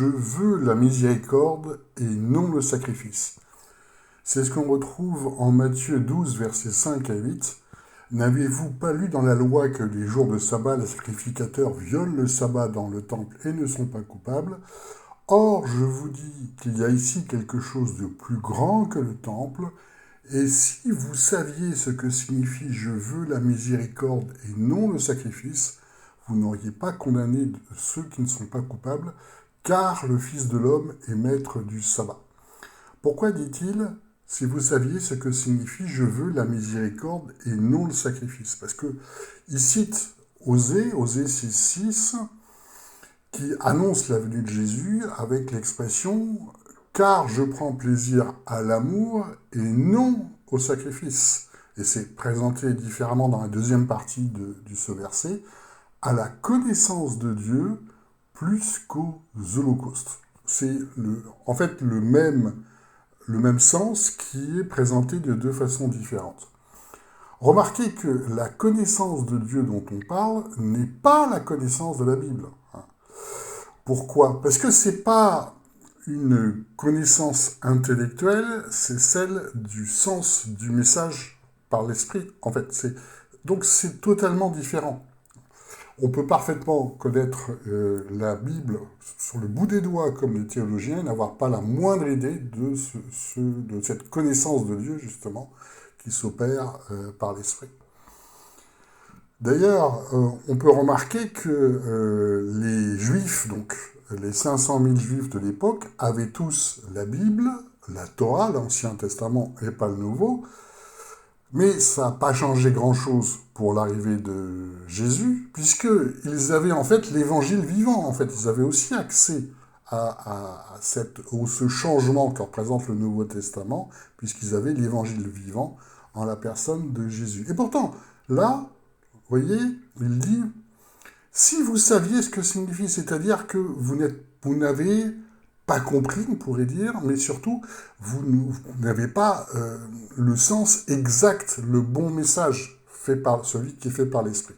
je veux la miséricorde et non le sacrifice. C'est ce qu'on retrouve en Matthieu 12, versets 5 à 8. N'avez-vous pas lu dans la loi que les jours de sabbat, les sacrificateurs violent le sabbat dans le temple et ne sont pas coupables? Or, je vous dis qu'il y a ici quelque chose de plus grand que le temple, et si vous saviez ce que signifie je veux la miséricorde et non le sacrifice, vous n'auriez pas condamné ceux qui ne sont pas coupables, car le Fils de l'homme est maître du sabbat. Pourquoi dit-il si vous saviez ce que signifie je veux la miséricorde et non le sacrifice? Parce que il cite Osée 6.6, qui annonce la venue de Jésus avec l'expression « car je prends plaisir à l'amour et non au sacrifice ». Et c'est présenté différemment dans la deuxième partie de ce verset, « à la connaissance de Dieu plus qu'aux holocaustes ». C'est en fait le même sens qui est présenté de deux façons différentes. Remarquez que la connaissance de Dieu dont on parle n'est pas la connaissance de la Bible. Pourquoi? Parce que c'est pas une connaissance intellectuelle, c'est celle du sens du message par l'esprit. En fait, donc c'est totalement différent. On peut parfaitement connaître la Bible sur le bout des doigts comme les théologiens, n'avoir pas la moindre idée de cette connaissance de Dieu, justement, qui s'opère par l'esprit. D'ailleurs, on peut remarquer que les Juifs, donc les 500 000 Juifs de l'époque, avaient tous la Bible, la Torah, l'Ancien Testament et pas le Nouveau, mais ça n'a pas changé grand-chose pour l'arrivée de Jésus, puisqu'ils avaient en fait l'Évangile vivant. En fait, ils avaient aussi accès à ce changement que représente le Nouveau Testament, puisqu'ils avaient l'Évangile vivant en la personne de Jésus. Et pourtant, là, vous voyez, il dit, si vous saviez ce que signifie, c'est-à-dire que vous n'avez pas compris, on pourrait dire, mais surtout, vous n'avez pas le sens exact, le bon message, celui qui est fait par l'esprit.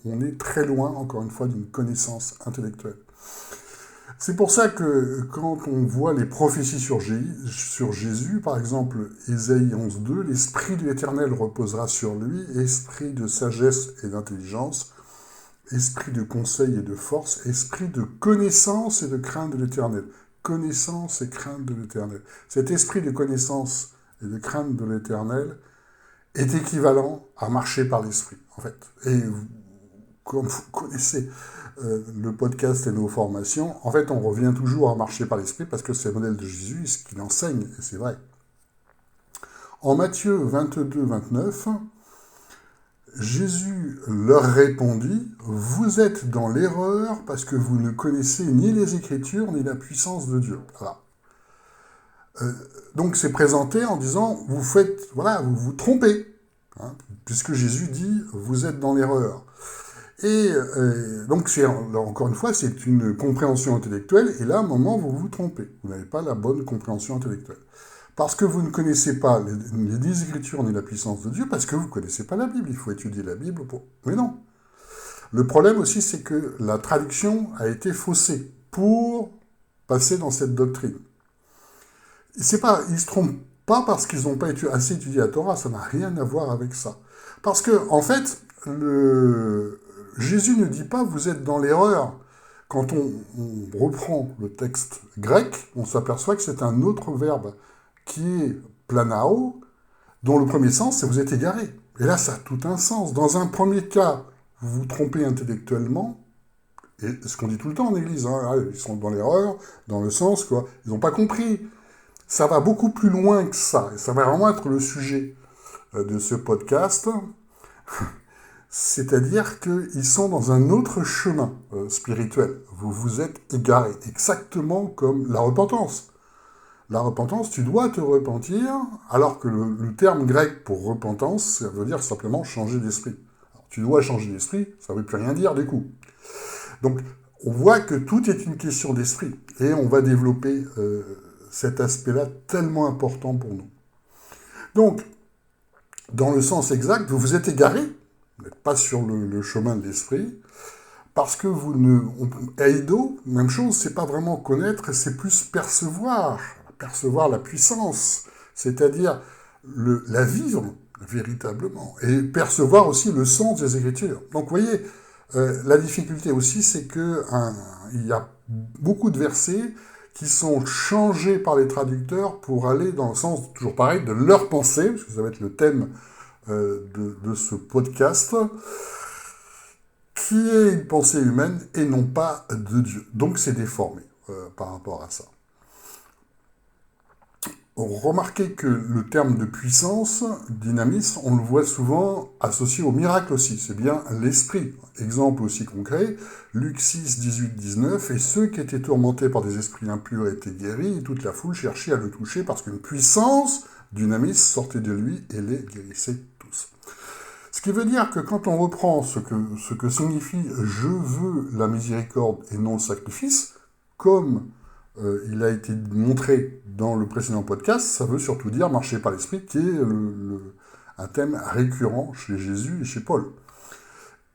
On est très loin, encore une fois, d'une connaissance intellectuelle. C'est pour ça que quand on voit les prophéties sur Jésus, par exemple, Ésaïe 11.2, l'Esprit de l'Éternel reposera sur lui, esprit de sagesse et d'intelligence, esprit de conseil et de force, esprit de connaissance et de crainte de l'Éternel. Connaissance et crainte de l'Éternel. Cet esprit de connaissance et de crainte de l'Éternel est équivalent à marcher par l'Esprit, en fait. Et comme vous connaissez le podcast et nos formations, en fait, on revient toujours à marcher par l'Esprit parce que c'est le modèle de Jésus, ce qu'il enseigne, et c'est vrai. En Matthieu 22-29, Jésus leur répondit, « Vous êtes dans l'erreur parce que vous ne connaissez ni les Écritures ni la puissance de Dieu. » Voilà. Donc c'est présenté en disant, vous vous trompez, hein, puisque Jésus dit, « Vous êtes dans l'erreur. » Et donc, encore une fois, c'est une compréhension intellectuelle, et là, à un moment, vous vous trompez. Vous n'avez pas la bonne compréhension intellectuelle. Parce que vous ne connaissez pas les Écritures ni la puissance de Dieu, parce que vous ne connaissez pas la Bible. Il faut étudier la Bible pour... Mais non. Le problème aussi, c'est que la traduction a été faussée pour passer dans cette doctrine. Ils ne se trompent pas parce qu'ils n'ont pas assez étudié la Torah, ça n'a rien à voir avec ça. Parce que, en fait, Jésus ne dit pas « vous êtes dans l'erreur ». Quand on reprend le texte grec, on s'aperçoit que c'est un autre verbe qui est planao, dont le premier sens c'est « vous êtes égaré ». Et là, ça a tout un sens. Dans un premier cas, vous vous trompez intellectuellement, et ce qu'on dit tout le temps en Église, hein, ils sont dans l'erreur, dans le sens, quoi. Ils n'ont pas compris. Ça va beaucoup plus loin que ça, et ça va vraiment être le sujet de ce podcast. C'est-à-dire qu'ils sont dans un autre chemin spirituel. Vous vous êtes égarés, exactement comme la repentance. La repentance, tu dois te repentir, alors que le terme grec pour repentance, ça veut dire simplement changer d'esprit. Alors, tu dois changer d'esprit, ça ne veut plus rien dire du coup. Donc, on voit que tout est une question d'esprit, et on va développer cet aspect-là tellement important pour nous. Donc, dans le sens exact, vous vous êtes égarés, vous n'êtes pas sur le chemin de l'esprit, parce que vous ne... Eido, même chose, c'est pas vraiment connaître, c'est plus percevoir la puissance, c'est-à-dire la vivre véritablement, et percevoir aussi le sens des Écritures. Donc vous voyez, la difficulté aussi, c'est que il y a beaucoup de versets qui sont changés par les traducteurs pour aller dans le sens, toujours pareil, de leur pensée, parce que ça va être le thème de ce podcast, qui est une pensée humaine et non pas de Dieu. Donc c'est déformé par rapport à ça. Remarquez que le terme de puissance, dynamisme, on le voit souvent associé au miracle aussi. C'est bien l'esprit. Exemple aussi concret, Luc 6, 18, 19, « Et ceux qui étaient tourmentés par des esprits impurs étaient guéris, et toute la foule cherchait à le toucher parce qu'une puissance, dynamisme, sortait de lui et les guérissait tous. » Ce qui veut dire que quand on reprend ce que signifie « je veux la miséricorde et non le sacrifice », comme il a été montré dans le précédent podcast, ça veut surtout dire marcher par l'esprit, qui est un thème récurrent chez Jésus et chez Paul.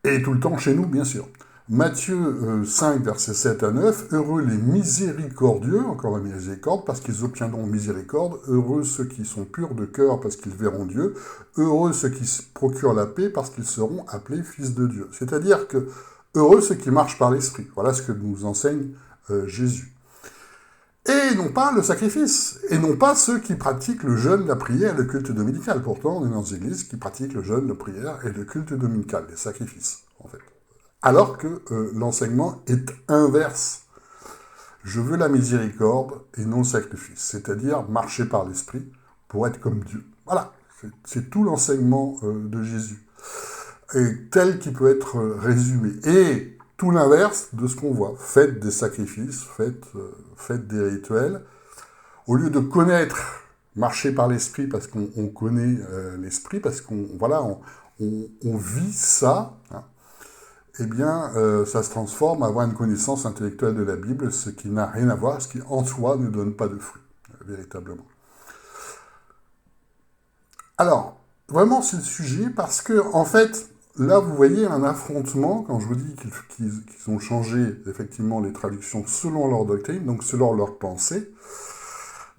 Et tout le temps chez nous, bien sûr. Matthieu 5, versets 7 à 9, « Heureux les miséricordieux, encore la miséricorde, parce qu'ils obtiendront miséricorde. Heureux ceux qui sont purs de cœur, parce qu'ils verront Dieu. Heureux ceux qui se procurent la paix, parce qu'ils seront appelés fils de Dieu. » C'est-à-dire que heureux ceux qui marchent par l'esprit. Voilà ce que nous enseigne Jésus. Et non pas le sacrifice, et non pas ceux qui pratiquent le jeûne, la prière et le culte dominical. Pourtant, on est dans des églises qui pratiquent le jeûne, la prière et le culte dominical, les sacrifices, en fait. Alors que l'enseignement est inverse. Je veux la miséricorde et non le sacrifice, c'est-à-dire marcher par l'esprit pour être comme Dieu. Voilà, c'est tout l'enseignement de Jésus, et tel qu'il peut être résumé. Et tout l'inverse de ce qu'on voit. Faites des sacrifices, faites des rituels. Au lieu de connaître, marcher par l'esprit parce qu'on connaît l'esprit, parce qu'on vit ça, hein, eh bien, ça se transforme à avoir une connaissance intellectuelle de la Bible, ce qui n'a rien à voir, ce qui en soi ne donne pas de fruits, véritablement. Alors, vraiment, c'est le sujet parce que, en fait, là, vous voyez un affrontement, quand je vous dis qu'ils ont changé, effectivement, les traductions selon leur doctrine, donc selon leur pensée.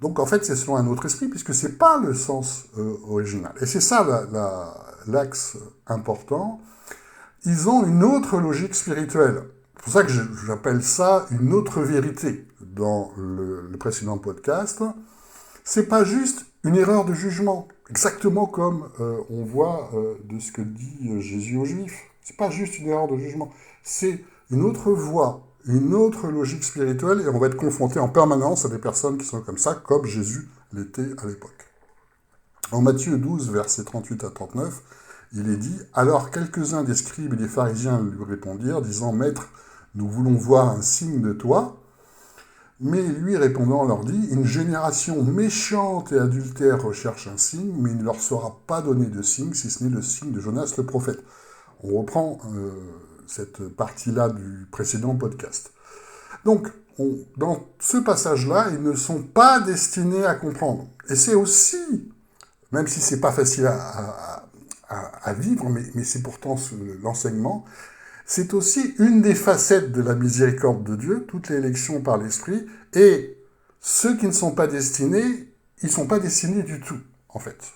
Donc, en fait, c'est selon un autre esprit, puisque c'est pas le sens original. Et c'est ça l'axe important. Ils ont une autre logique spirituelle. C'est pour ça que j'appelle ça une autre vérité dans le précédent podcast. C'est pas juste une erreur de jugement, exactement comme on voit de ce que dit Jésus aux Juifs. C'est pas juste une erreur de jugement, c'est une autre voie, une autre logique spirituelle, et on va être confronté en permanence à des personnes qui sont comme ça, comme Jésus l'était à l'époque. En Matthieu 12, versets 38 à 39, il est dit « Alors quelques-uns des scribes et des pharisiens lui répondirent, disant « Maître, nous voulons voir un signe de toi. » Mais lui répondant leur dit « Une génération méchante et adultère recherche un signe, mais il ne leur sera pas donné de signe, si ce n'est le signe de Jonas le prophète. » On reprend cette partie-là du précédent podcast. Donc, dans ce passage-là, ils ne sont pas destinés à comprendre. Et c'est aussi, même si c'est pas facile à vivre, mais c'est pourtant l'enseignement, c'est aussi une des facettes de la miséricorde de Dieu, toute l'élection par l'Esprit, et ceux qui ne sont pas destinés, ils ne sont pas destinés du tout, en fait.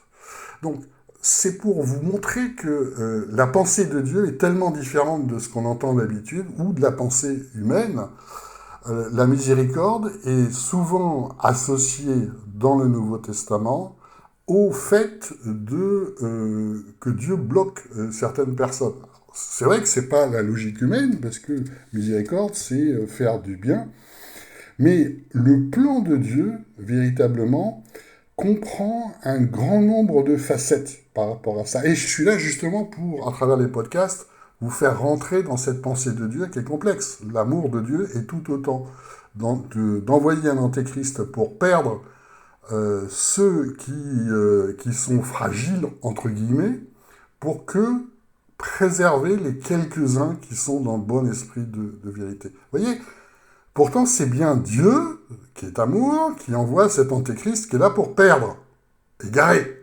Donc, c'est pour vous montrer que la pensée de Dieu est tellement différente de ce qu'on entend d'habitude, ou de la pensée humaine. La miséricorde est souvent associée dans le Nouveau Testament au fait que Dieu bloque certaines personnes. C'est vrai que c'est pas la logique humaine, parce que miséricorde, c'est faire du bien, mais le plan de Dieu, véritablement, comprend un grand nombre de facettes par rapport à ça. Et je suis là justement pour, à travers les podcasts, vous faire rentrer dans cette pensée de Dieu qui est complexe. L'amour de Dieu est tout autant d'envoyer un antéchrist pour perdre ceux qui sont fragiles, entre guillemets, pour préserver les quelques-uns qui sont dans le bon esprit de vérité. Vous voyez, pourtant c'est bien Dieu, qui est amour, qui envoie cet antéchrist qui est là pour perdre, égarer.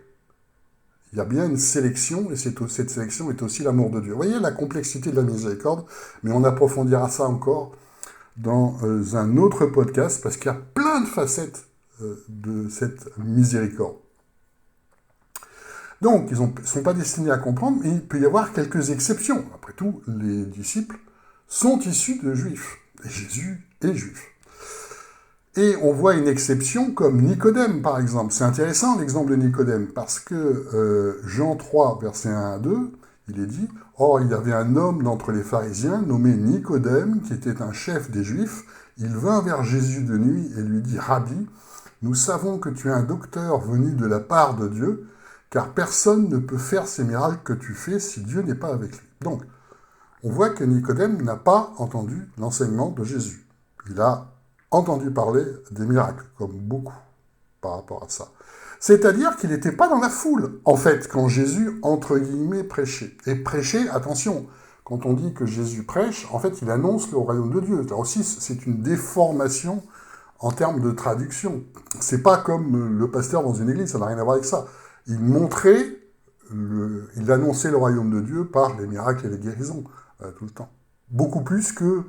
Il y a bien une sélection, et cette sélection est aussi l'amour de Dieu. Vous voyez la complexité de la miséricorde, mais on approfondira ça encore dans un autre podcast, parce qu'il y a plein de facettes de cette miséricorde. Donc, ils ne sont pas destinés à comprendre, mais il peut y avoir quelques exceptions. Après tout, les disciples sont issus de juifs, et Jésus est juif. Et on voit une exception comme Nicodème, par exemple. C'est intéressant l'exemple de Nicodème, parce que Jean 3, versets 1 à 2, il est dit « Or, il y avait un homme d'entre les pharisiens nommé Nicodème, qui était un chef des Juifs. Il vint vers Jésus de nuit et lui dit « Rabbi, nous savons que tu es un docteur venu de la part de Dieu, car personne ne peut faire ces miracles que tu fais si Dieu n'est pas avec lui. » Donc, on voit que Nicodème n'a pas entendu l'enseignement de Jésus. Il a entendu parler des miracles, comme beaucoup par rapport à ça. C'est-à-dire qu'il n'était pas dans la foule, en fait, quand Jésus, entre guillemets, prêchait. Et prêcher, attention, quand on dit que Jésus prêche, en fait, il annonce le royaume de Dieu. Là aussi, c'est une déformation en termes de traduction. C'est pas comme le pasteur dans une église, ça n'a rien à voir avec ça. Il montrait, il annonçait le royaume de Dieu par les miracles et les guérisons, tout le temps. Beaucoup plus que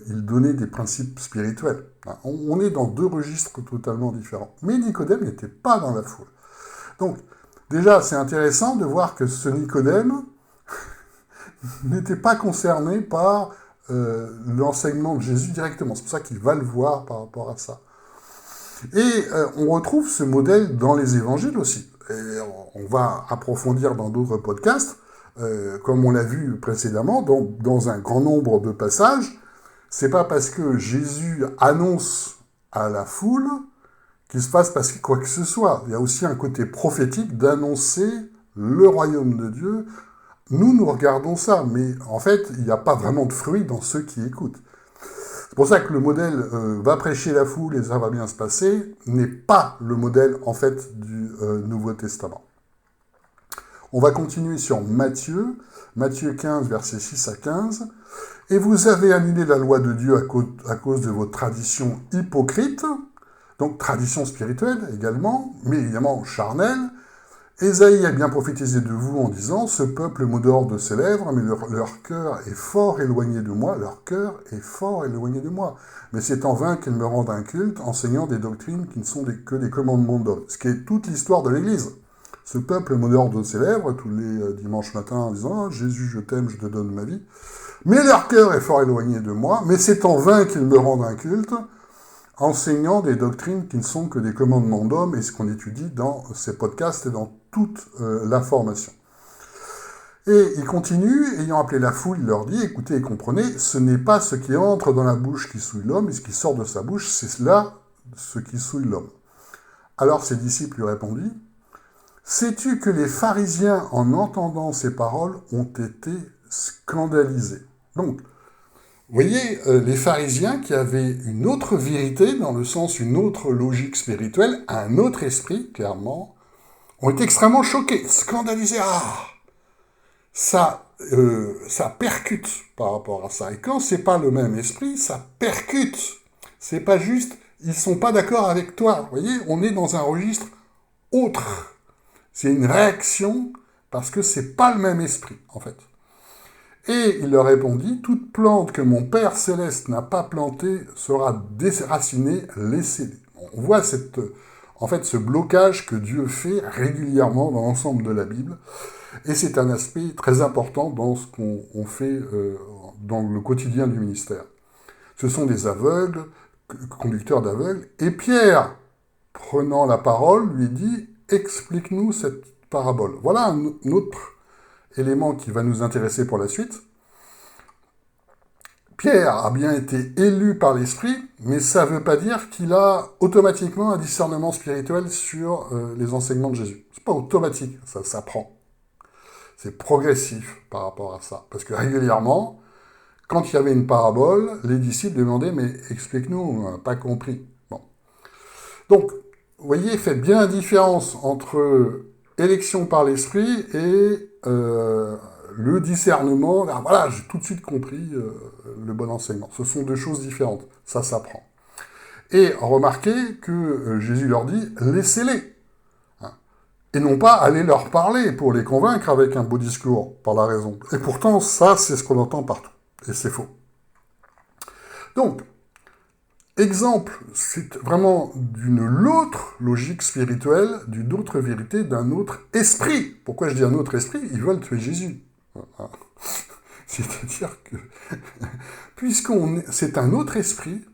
il donnait des principes spirituels. On est dans deux registres totalement différents. Mais Nicodème n'était pas dans la foule. Donc, déjà, c'est intéressant de voir que ce Nicodème n'était pas concerné par l'enseignement de Jésus directement. C'est pour ça qu'il va le voir par rapport à ça. Et on retrouve ce modèle dans les évangiles aussi. Et on va approfondir dans d'autres podcasts, comme on l'a vu précédemment, dans un grand nombre de passages. C'est pas parce que Jésus annonce à la foule qu'il se passe quoi que ce soit. Il y a aussi un côté prophétique d'annoncer le royaume de Dieu. Nous regardons ça, mais en fait, il n'y a pas vraiment de fruit dans ceux qui écoutent. C'est pour ça que le modèle va prêcher la foule et ça va bien se passer n'est pas le modèle, en fait, du Nouveau Testament. On va continuer sur Matthieu 15, versets 6 à 15. « Et vous avez annulé la loi de Dieu à cause de vos traditions hypocrites, donc tradition spirituelle également, mais évidemment charnelle. Ésaïe a bien prophétisé de vous en disant « Ce peuple m'honore de ses lèvres, mais leur cœur est fort éloigné de moi. Leur cœur est fort éloigné de moi. Mais c'est en vain qu'ils me rendent un culte, enseignant des doctrines qui ne sont que des commandements d'hommes. » Ce qui est toute l'histoire de l'Église. Ce peuple m'honore de ses lèvres tous les dimanches matins en disant « Jésus, je t'aime, je te donne ma vie. » Mais leur cœur est fort éloigné de moi, mais c'est en vain qu'ils me rendent un culte, enseignant des doctrines qui ne sont que des commandements d'hommes, et ce qu'on étudie dans ces podcasts et dans toute la formation. Et il continue, ayant appelé la foule, il leur dit, écoutez et comprenez, ce n'est pas ce qui entre dans la bouche qui souille l'homme, et ce qui sort de sa bouche, c'est là ce qui souille l'homme. Alors ses disciples lui répondit, sais-tu que les pharisiens, en entendant ces paroles, ont été scandalisés. Donc, vous voyez, les pharisiens qui avaient une autre vérité, dans le sens une autre logique spirituelle, un autre esprit, clairement, ont été extrêmement choqués, scandalisés. Ah, ça percute par rapport à ça. Et quand c'est pas le même esprit, ça percute. C'est pas juste, ils sont pas d'accord avec toi. Vous voyez, on est dans un registre autre. C'est une réaction parce que c'est pas le même esprit, en fait. Et il leur répondit, toute plante que mon Père Céleste n'a pas plantée sera déracinée, laissez-les. On voit ce blocage que Dieu fait régulièrement dans l'ensemble de la Bible. Et c'est un aspect très important dans ce qu'on fait dans le quotidien du ministère. Ce sont des aveugles, conducteurs d'aveugles. Et Pierre, prenant la parole, lui dit, explique-nous cette parabole. Voilà un autre élément qui va nous intéresser pour la suite. Pierre a bien été élu par l'Esprit, mais ça ne veut pas dire qu'il a automatiquement un discernement spirituel sur les enseignements de Jésus. C'est pas automatique, ça s'apprend. C'est progressif par rapport à ça. Parce que régulièrement, quand il y avait une parabole, les disciples demandaient « mais explique-nous, on n'a pas compris ». Bon. Donc, vous voyez, faites bien la différence entre élection par l'Esprit et le discernement. Ah, voilà, j'ai tout de suite compris le bon enseignement. Ce sont deux choses différentes. Ça s'apprend. Et remarquez que Jésus leur dit, laissez-les. Hein. et non pas aller leur parler pour les convaincre avec un beau discours, par la raison. Et pourtant, ça, c'est ce qu'on entend partout, et c'est faux. Donc, exemple, c'est vraiment d'une autre logique spirituelle, d'une autre vérité, d'un autre esprit. Pourquoi je dis un autre esprit? Ils veulent tuer Jésus. Voilà. C'est-à-dire que, c'est un autre esprit,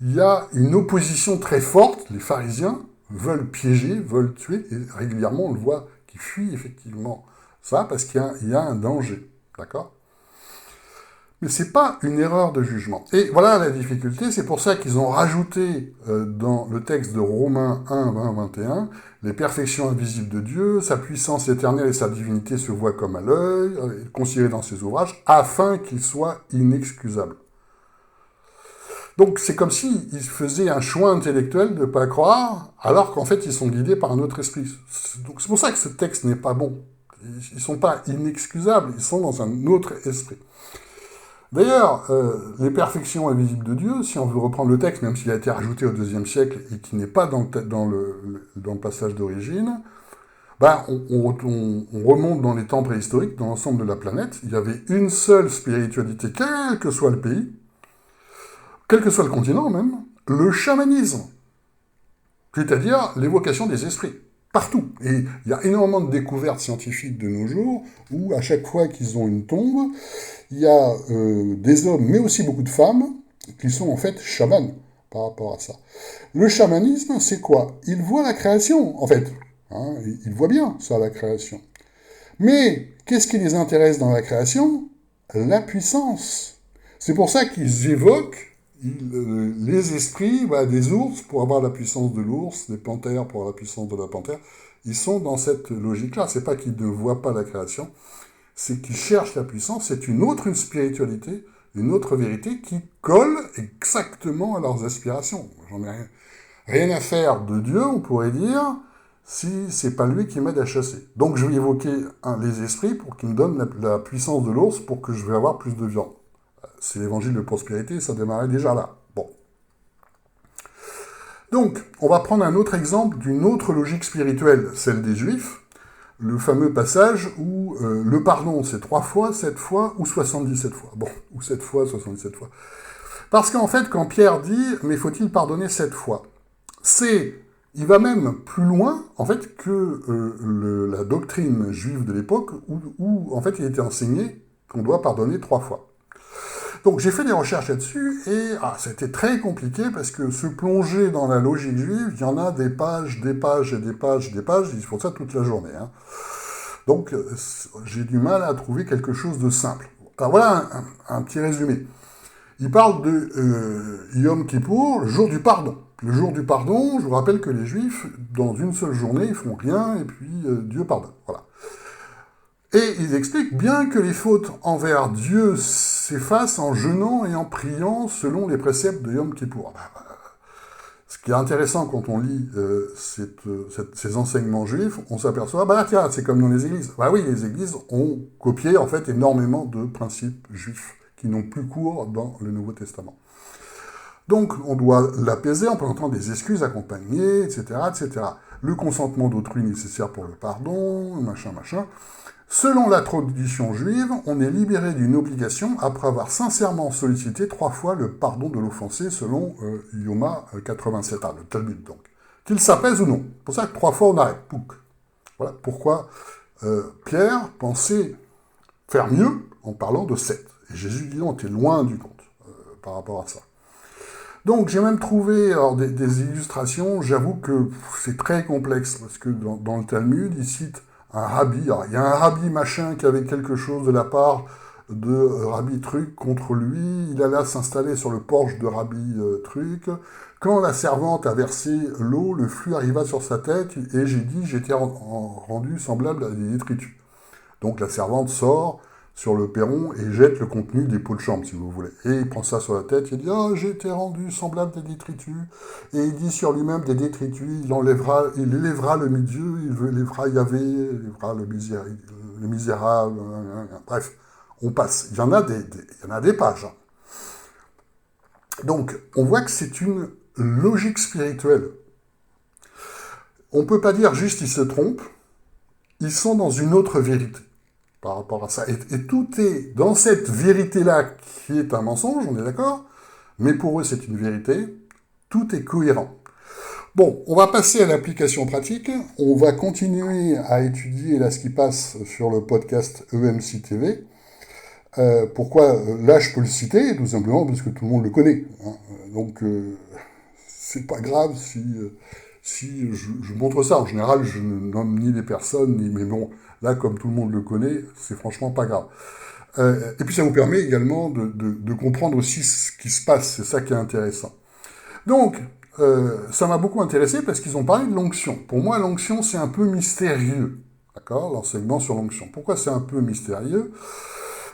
il y a une opposition très forte, les pharisiens veulent piéger, veulent tuer, et régulièrement on le voit qui fuit effectivement ça, parce qu'il y a un danger, d'accord? Mais c'est pas une erreur de jugement. Et voilà la difficulté, c'est pour ça qu'ils ont rajouté dans le texte de Romains 1, 20, 21, les perfections invisibles de Dieu, sa puissance éternelle et sa divinité se voient comme à l'œil, considérés dans ses ouvrages, afin qu'ils soient inexcusables. Donc c'est comme s'ils faisaient un choix intellectuel de ne pas croire, alors qu'en fait ils sont guidés par un autre esprit. Donc c'est pour ça que ce texte n'est pas bon. Ils ne sont pas inexcusables, ils sont dans un autre esprit. D'ailleurs, les perfections invisibles de Dieu, si on veut reprendre le texte, même s'il a été rajouté au IIe siècle et qui n'est pas dans le passage d'origine, ben, on remonte dans les temps préhistoriques, dans l'ensemble de la planète, il y avait une seule spiritualité, quel que soit le pays, quel que soit le continent même, le chamanisme, c'est-à-dire l'évocation des esprits, partout. Et il y a énormément de découvertes scientifiques de nos jours, où à chaque fois qu'ils ont une tombe, il y a des hommes, mais aussi beaucoup de femmes, qui sont en fait chamans par rapport à ça. Le chamanisme, c'est quoi? Ils voient la création, en fait. Hein, ils voient bien ça, la création. Mais qu'est-ce qui les intéresse dans la création? La puissance. C'est pour ça qu'ils évoquent les esprits des ours pour avoir la puissance de l'ours, des panthères pour avoir la puissance de la panthère. Ils sont dans cette logique-là. C'est pas qu'ils ne voient pas la création, c'est qu'ils cherchent la puissance. C'est une spiritualité, une autre vérité qui colle exactement à leurs aspirations. J'en ai rien à faire de Dieu, on pourrait dire, si c'est pas lui qui m'aide à chasser. Donc je vais évoquer les esprits pour qu'ils me donnent la puissance de l'ours pour que je vais avoir plus de viande. C'est l'évangile de prospérité, ça démarrait déjà là. Bon. Donc, on va prendre un autre exemple d'une autre logique spirituelle, celle des Juifs, le fameux passage où le pardon, c'est 3 fois, 7 fois ou 77 fois. Bon, ou 7 fois, 77 fois. Parce qu'en fait, quand Pierre dit « mais faut-il pardonner 7 fois ?» il va même plus loin, en fait, que la doctrine juive de l'époque, où en fait, il était enseigné qu'on doit pardonner 3 fois. Donc j'ai fait des recherches là-dessus, et ça a été très compliqué, parce que se plonger dans la logique juive, il y en a des pages, des pages, et des pages, des pages, ils font ça toute la journée. Hein. Donc j'ai du mal à trouver quelque chose de simple. Alors voilà un petit résumé. Il parle de Yom Kippour, le jour du pardon. Le jour du pardon, je vous rappelle que les Juifs, dans une seule journée, ils font rien, et puis Dieu pardonne. Voilà. Et ils expliquent bien que les fautes envers Dieu s'effacent en jeûnant et en priant selon les préceptes de Yom Kippour. Ce qui est intéressant quand on lit ces enseignements juifs, on s'aperçoit, tiens, c'est comme dans les églises. Oui, les églises ont copié en fait énormément de principes juifs qui n'ont plus cours dans le Nouveau Testament. Donc, on doit l'apaiser en présentant des excuses accompagnées, etc., etc. Le consentement d'autrui nécessaire pour le pardon, machin. Selon la tradition juive, on est libéré d'une obligation après avoir sincèrement sollicité 3 fois le pardon de l'offensé, selon Yoma 87a, le Talmud donc. Qu'il s'apaise ou non. C'est pour ça que 3 fois on arrête. Pouk. Voilà pourquoi Pierre pensait faire mieux en parlant de 7. Et Jésus dit non, t'es loin du compte par rapport à ça. Donc j'ai même trouvé des illustrations, j'avoue que c'est très complexe, parce que dans le Talmud, il cite un rabbi, il y a un rabbi machin qui avait quelque chose de la part de rabbi truc contre lui, il alla s'installer sur le porche de rabbi truc, quand la servante a versé l'eau, le flux arriva sur sa tête, et j'ai dit, j'étais rendu semblable à des détritus. Donc la servante sort sur le perron et jette le contenu des pots de chambre, si vous voulez. Et il prend ça sur la tête, il dit « Ah, j'ai été rendu semblable des détritus ». Et il dit sur lui-même des détritus, il élèvera le milieu, il élèvera Yahvé, il élèvera le misérable, bref, on passe. Il y en a des pages. Hein. Donc, on voit que c'est une logique spirituelle. On ne peut pas dire juste il se trompe, ils sont dans une autre vérité par rapport à ça. Et tout est dans cette vérité-là qui est un mensonge, on est d'accord? Mais pour eux, c'est une vérité. Tout est cohérent. Bon, on va passer à l'application pratique. On va continuer à étudier là ce qui passe sur le podcast EMC TV. Pourquoi là je peux le citer? Tout simplement parce que tout le monde le connaît. Hein. Donc c'est pas grave si je montre ça. En général, je ne nomme ni les personnes, mais bon, là comme tout le monde le connaît, c'est franchement pas grave. Et puis ça vous permet également de comprendre aussi ce qui se passe. C'est ça qui est intéressant. Donc, ça m'a beaucoup intéressé parce qu'ils ont parlé de l'onction. Pour moi, l'onction, c'est un peu mystérieux. D'accord? L'enseignement sur l'onction. Pourquoi c'est un peu mystérieux?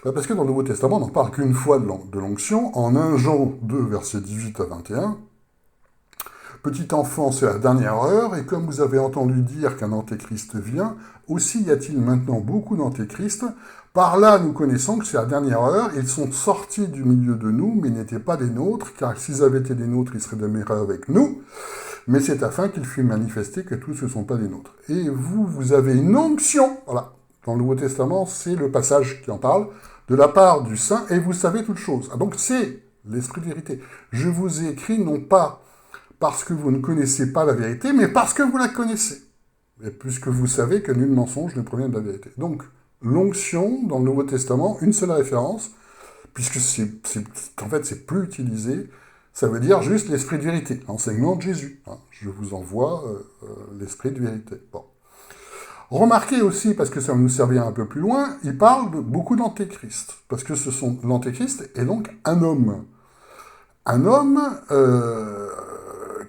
Parce que dans le Nouveau Testament, on n'en parle qu'une fois de l'onction, en 1 Jean 2, versets 18 à 21. Petit enfant, c'est la dernière heure, et comme vous avez entendu dire qu'un antéchrist vient, aussi y a-t-il maintenant beaucoup d'antéchrists. Par là, nous connaissons que c'est la dernière heure, ils sont sortis du milieu de nous, mais n'étaient pas des nôtres, car s'ils avaient été des nôtres, ils seraient demeurés avec nous. Mais c'est afin qu'il fût manifesté que tous ne sont pas des nôtres. Et vous avez une onction, voilà. Dans le Nouveau Testament, c'est le passage qui en parle, de la part du Saint, et vous savez toutes choses. Ah, donc c'est l'esprit de vérité. Je vous ai écrit non pas parce que vous ne connaissez pas la vérité, mais parce que vous la connaissez. Et puisque vous savez que nul mensonge ne provient de la vérité. Donc, l'onction, dans le Nouveau Testament, une seule référence, puisque en fait, c'est plus utilisé, ça veut dire juste l'esprit de vérité, l'enseignement de Jésus. Hein. Je vous envoie l'esprit de vérité. Bon. Remarquez aussi, parce que ça va nous servir un peu plus loin, il parle de beaucoup d'antéchrists, parce que l'antéchrist est donc un homme. Un homme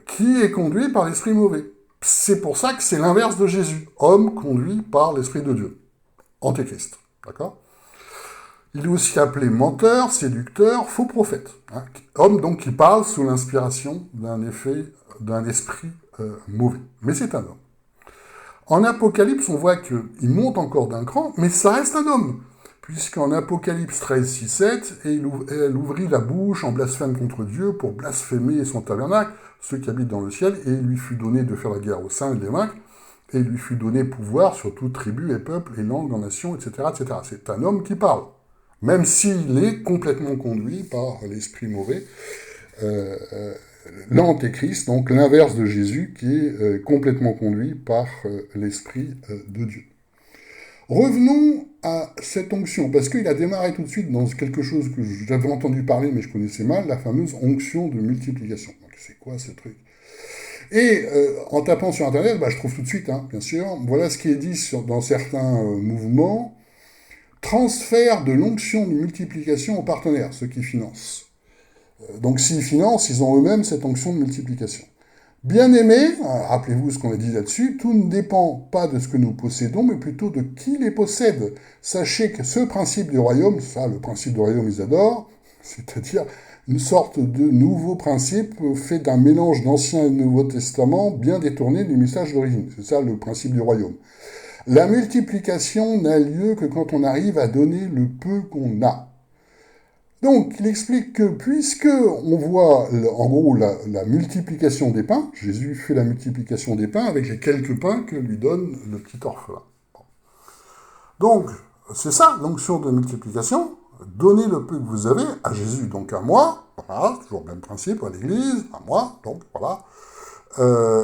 qui est conduit par l'esprit mauvais. C'est pour ça que c'est l'inverse de Jésus. Homme conduit par l'esprit de Dieu. Antéchrist. D'accord? Il est aussi appelé menteur, séducteur, faux prophète. Hein. Homme donc qui parle sous l'inspiration d'un esprit mauvais. Mais c'est un homme. En Apocalypse, on voit qu'il monte encore d'un cran, mais ça reste un homme. Puisqu'en Apocalypse 13, 6, 7, elle ouvrit la bouche en blasphème contre Dieu pour blasphémer son tabernacle, ceux qui habitent dans le ciel, et il lui fut donné de faire la guerre aux saints et des vaincre, et il lui fut donné pouvoir sur toute tribu et peuple et langue en nation, etc., etc. C'est un homme qui parle, même s'il est complètement conduit par l'esprit mauvais, l'antéchrist, donc l'inverse de Jésus, qui est complètement conduit par l'esprit de Dieu. Revenons à cette onction, parce qu'il a démarré tout de suite dans quelque chose que j'avais entendu parler, mais je connaissais mal, la fameuse onction de multiplication. Donc c'est quoi ce truc? Et en tapant sur Internet, je trouve tout de suite, bien sûr, voilà ce qui est dit dans certains mouvements, transfert de l'onction de multiplication aux partenaires, ceux qui financent. Donc s'ils financent, ils ont eux-mêmes cette onction de multiplication. Bien-aimés, rappelez-vous ce qu'on a dit là-dessus, tout ne dépend pas de ce que nous possédons, mais plutôt de qui les possède. Sachez que ce principe du royaume, ça, le principe du royaume, ils adorent, c'est-à-dire une sorte de nouveau principe fait d'un mélange d'Ancien et de Nouveau Testament bien détourné du message d'origine. C'est ça le principe du royaume. La multiplication n'a lieu que quand on arrive à donner le peu qu'on a. Donc, il explique que puisque on voit, en gros, la multiplication des pains, Jésus fait la multiplication des pains avec les quelques pains que lui donne le petit orphelin. Bon. Donc, c'est ça, l'onction de multiplication. Donnez le peu que vous avez à Jésus, donc à moi, voilà, toujours le même principe, à l'Église, à moi, donc voilà.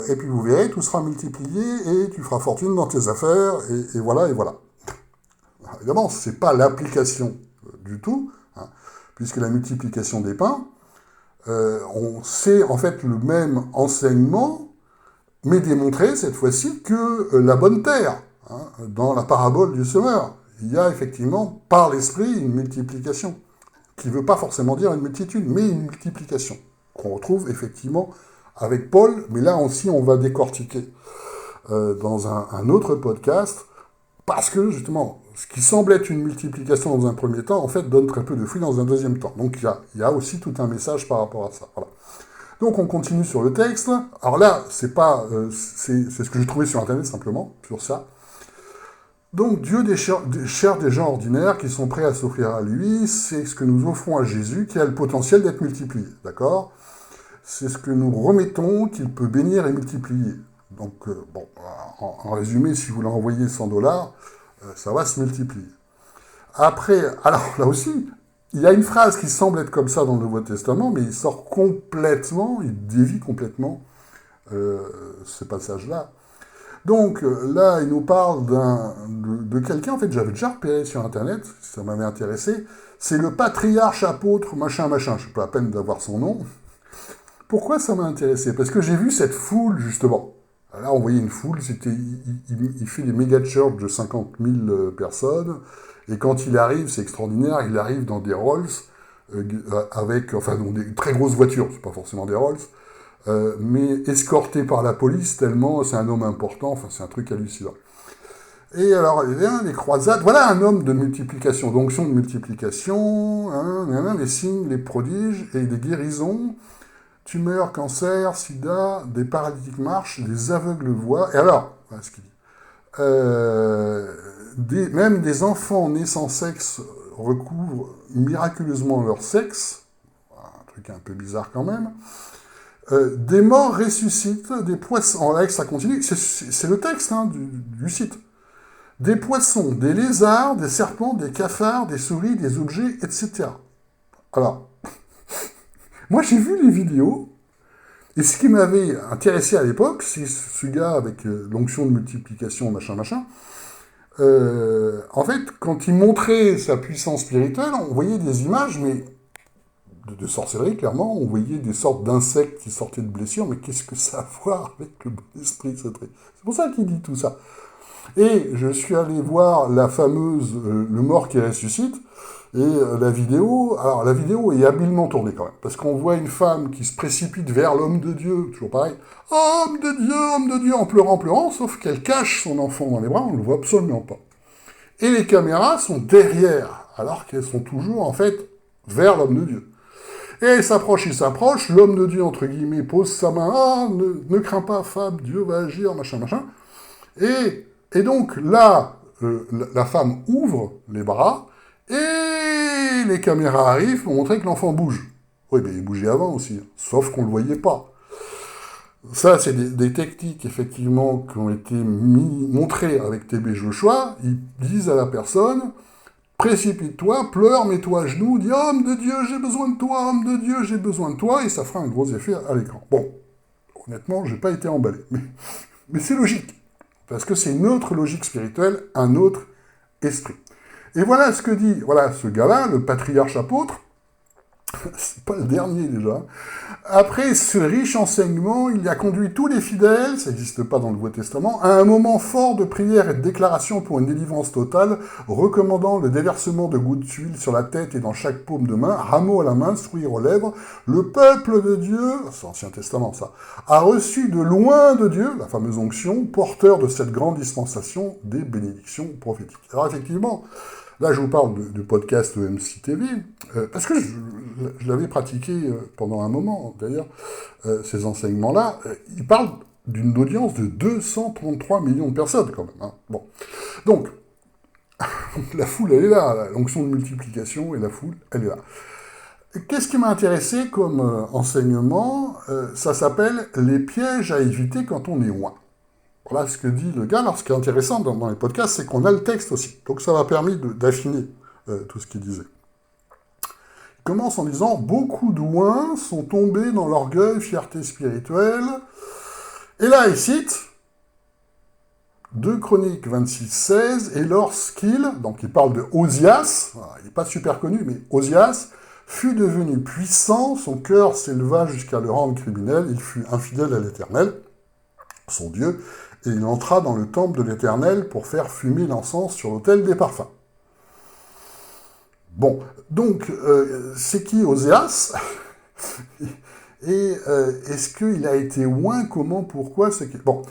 Et puis vous verrez, tout sera multiplié et tu feras fortune dans tes affaires, et voilà, et voilà. Évidemment, ce n'est pas l'application du tout, puisque la multiplication des pains, c'est en fait le même enseignement, mais démontré cette fois-ci que la bonne terre, dans la parabole du semeur. Il y a effectivement, par l'esprit, une multiplication, qui ne veut pas forcément dire une multitude, mais une multiplication, qu'on retrouve effectivement avec Paul, mais là aussi on va décortiquer dans un autre podcast, parce que justement, ce qui semble être une multiplication dans un premier temps, en fait, donne très peu de fruits dans un deuxième temps. Donc il y a aussi tout un message par rapport à ça. Voilà. Donc on continue sur le texte. Alors là, c'est ce que j'ai trouvé sur Internet simplement, sur ça. Donc Dieu cherche des gens ordinaires qui sont prêts à s'offrir à lui, c'est ce que nous offrons à Jésus qui a le potentiel d'être multiplié, d'accord? C'est ce que nous remettons qu'il peut bénir et multiplier. Donc, bon, en résumé, si vous l'envoyez 100 $, ça va se multiplier. Après, alors là aussi, il y a une phrase qui semble être comme ça dans le Nouveau Testament, mais il sort complètement, il dévie complètement euh, ce passage-là. Donc là, il nous parle de quelqu'un, en fait, j'avais déjà repéré sur Internet, ça m'avait intéressé, c'est le patriarche apôtre machin machin, je ne sais pas la peine d'avoir son nom. Pourquoi ça m'a intéressé? Parce que j'ai vu cette foule, justement. Là, on voyait une foule, il fait des méga church de 50 000 personnes, et quand il arrive, c'est extraordinaire, il arrive dans des Rolls, enfin, dans des très grosses voitures, c'est pas forcément des Rolls, mais escorté par la police, tellement c'est un homme important, enfin, c'est un truc hallucinant. Et alors, il vient, les croisades, voilà un homme de multiplication, d'onction de multiplication, hein, les signes, les prodiges et les guérisons, tumeurs, cancer, sida, des paralytiques marchent, des aveugles voient. Et alors, voilà ce qu'il dit. Même des enfants nés sans sexe recouvrent miraculeusement leur sexe, un truc un peu bizarre quand même. Des morts ressuscitent, des poissons. En là, ça continue, c'est le texte hein, du site. Des poissons, des lézards, des serpents, des cafards, des souris, des objets, etc. Alors, moi j'ai vu les vidéos, et ce qui m'avait intéressé à l'époque, c'est ce gars avec l'onction de multiplication, machin, machin. En fait, quand il montrait sa puissance spirituelle, on voyait des images, mais de sorcellerie, clairement. On voyait des sortes d'insectes qui sortaient de blessures, mais qu'est-ce que ça a à voir avec le bon esprit? C'est pour ça qu'il dit tout ça. Et je suis allé voir la fameuse Le mort qui ressuscite, et la vidéo, alors la vidéo est habilement tournée quand même, parce qu'on voit une femme qui se précipite vers l'homme de Dieu, toujours pareil, homme de Dieu, en pleurant, sauf qu'elle cache son enfant dans les bras, on ne le voit absolument pas. Et les caméras sont derrière, alors qu'elles sont toujours en fait vers l'homme de Dieu. Et il s'approche, l'homme de Dieu, entre guillemets, pose sa main, ah, ne crains pas, femme, Dieu va agir, machin, machin. Et donc là, la femme ouvre les bras, et les caméras arrivent pour montrer que l'enfant bouge. Oui, mais il bougeait avant aussi, sauf qu'on ne le voyait pas. Ça, c'est des techniques, effectivement, qui ont été montrées avec TB Joshua. Ils disent à la personne, précipite-toi, pleure, mets-toi à genoux, dis « Homme de Dieu, j'ai besoin de toi, homme de Dieu, j'ai besoin de toi », et ça fera un gros effet à l'écran. Bon, honnêtement, j'ai pas été emballé, mais c'est logique, parce que c'est une autre logique spirituelle, un autre esprit. Et voilà ce que dit, voilà ce gars-là, le patriarche apôtre, c'est pas le dernier déjà. Après ce riche enseignement, il a conduit tous les fidèles, ça n'existe pas dans le Nouveau Testament, à un moment fort de prière et de déclaration pour une délivrance totale, recommandant le déversement de gouttes d'huile sur la tête et dans chaque paume de main, rameau à la main, sourire aux lèvres. Le peuple de Dieu, c'est l'Ancien Testament ça, a reçu de loin de Dieu, la fameuse onction, porteur de cette grande dispensation des bénédictions prophétiques. Alors effectivement, là, je vous parle du podcast MCTV, parce que je l'avais pratiqué pendant un moment, d'ailleurs, ces enseignements-là. Il parle d'une audience de 233 millions de personnes, quand même. Hein. Bon. Donc, la foule, elle est là, l'onction de multiplication, et la foule, elle est là. Qu'est-ce qui m'a intéressé comme enseignement? Ça s'appelle « Les pièges à éviter quand on est loin ». Voilà ce que dit le gars. Alors, ce qui est intéressant dans les podcasts, c'est qu'on a le texte aussi. Donc, ça m'a permis d'affiner tout ce qu'il disait. Il commence en disant « Beaucoup d'ouins sont tombés dans l'orgueil, fierté spirituelle. » Et là, il cite 2 Chroniques 26-16, « Et lorsqu'il, donc il parle de Osias, il n'est pas super connu, mais Osias, fut devenu puissant, son cœur s'éleva jusqu'à le rendre criminel, il fut infidèle à l'Éternel, son Dieu, et il entra dans le temple de l'Éternel pour faire fumer l'encens sur l'autel des parfums. » Bon, donc, c'est qui Oséas? Et est-ce qu'il a été loin? Comment? Pourquoi? Bon,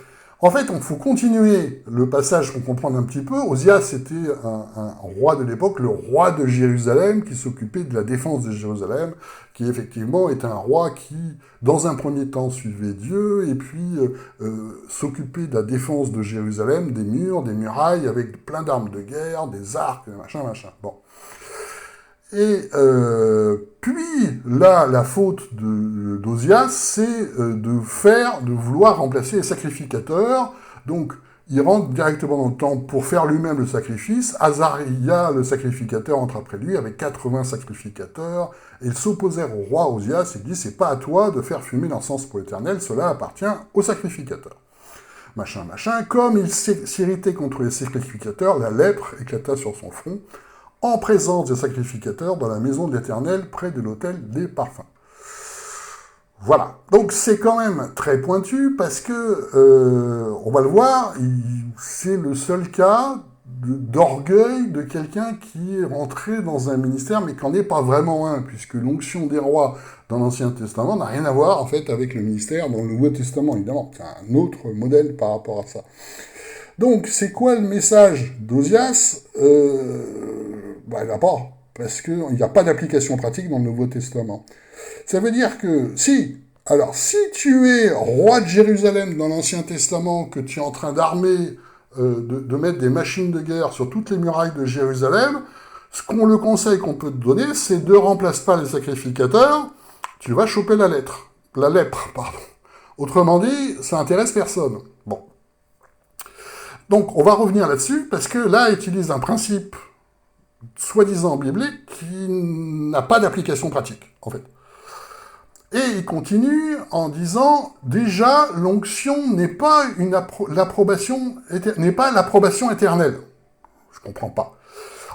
en fait, il faut continuer le passage pour comprendre un petit peu. Osias était un roi de l'époque, le roi de Jérusalem, qui s'occupait de la défense de Jérusalem, qui effectivement était un roi qui, dans un premier temps, suivait Dieu, et puis s'occupait de la défense de Jérusalem, des murs, des murailles, avec plein d'armes de guerre, des arcs, machin, machin. Bon. Puis, là, la faute d'Ozias, c'est de vouloir remplacer les sacrificateurs. Donc, il rentre directement dans le temple pour faire lui-même le sacrifice. Azaria, le sacrificateur, entre après lui avec 80 sacrificateurs. Et ils s'opposèrent au roi Ozias et dit, c'est pas à toi de faire fumer l'encens pour l'Éternel, cela appartient aux sacrificateurs. Machin, machin. Comme il s'irritait contre les sacrificateurs, la lèpre éclata sur son front, en présence des sacrificateurs dans la maison de l'Éternel, près de l'autel des parfums. Voilà. Donc c'est quand même très pointu, parce que, on va le voir, c'est le seul cas d'orgueil de quelqu'un qui est rentré dans un ministère, mais qui n'en est pas vraiment un, puisque l'onction des rois dans l'Ancien Testament n'a rien à voir, en fait, avec le ministère dans le Nouveau Testament, évidemment. C'est un autre modèle par rapport à ça. Donc, c'est quoi le message d'Ozias il n'y a pas, parce qu'il n'y a pas d'application pratique dans le Nouveau Testament. Ça veut dire que, si tu es roi de Jérusalem dans l'Ancien Testament, que tu es en train d'armer, de mettre des machines de guerre sur toutes les murailles de Jérusalem, le conseil qu'on peut te donner, c'est ne remplace pas les sacrificateurs, tu vas choper la lèpre. Autrement dit, ça intéresse personne. Bon. Donc, on va revenir là-dessus, parce que là, il utilise un principe soi-disant biblique qui n'a pas d'application pratique, en fait. Et il continue en disant, déjà, l'onction n'est pas l'approbation éternelle. Je comprends pas.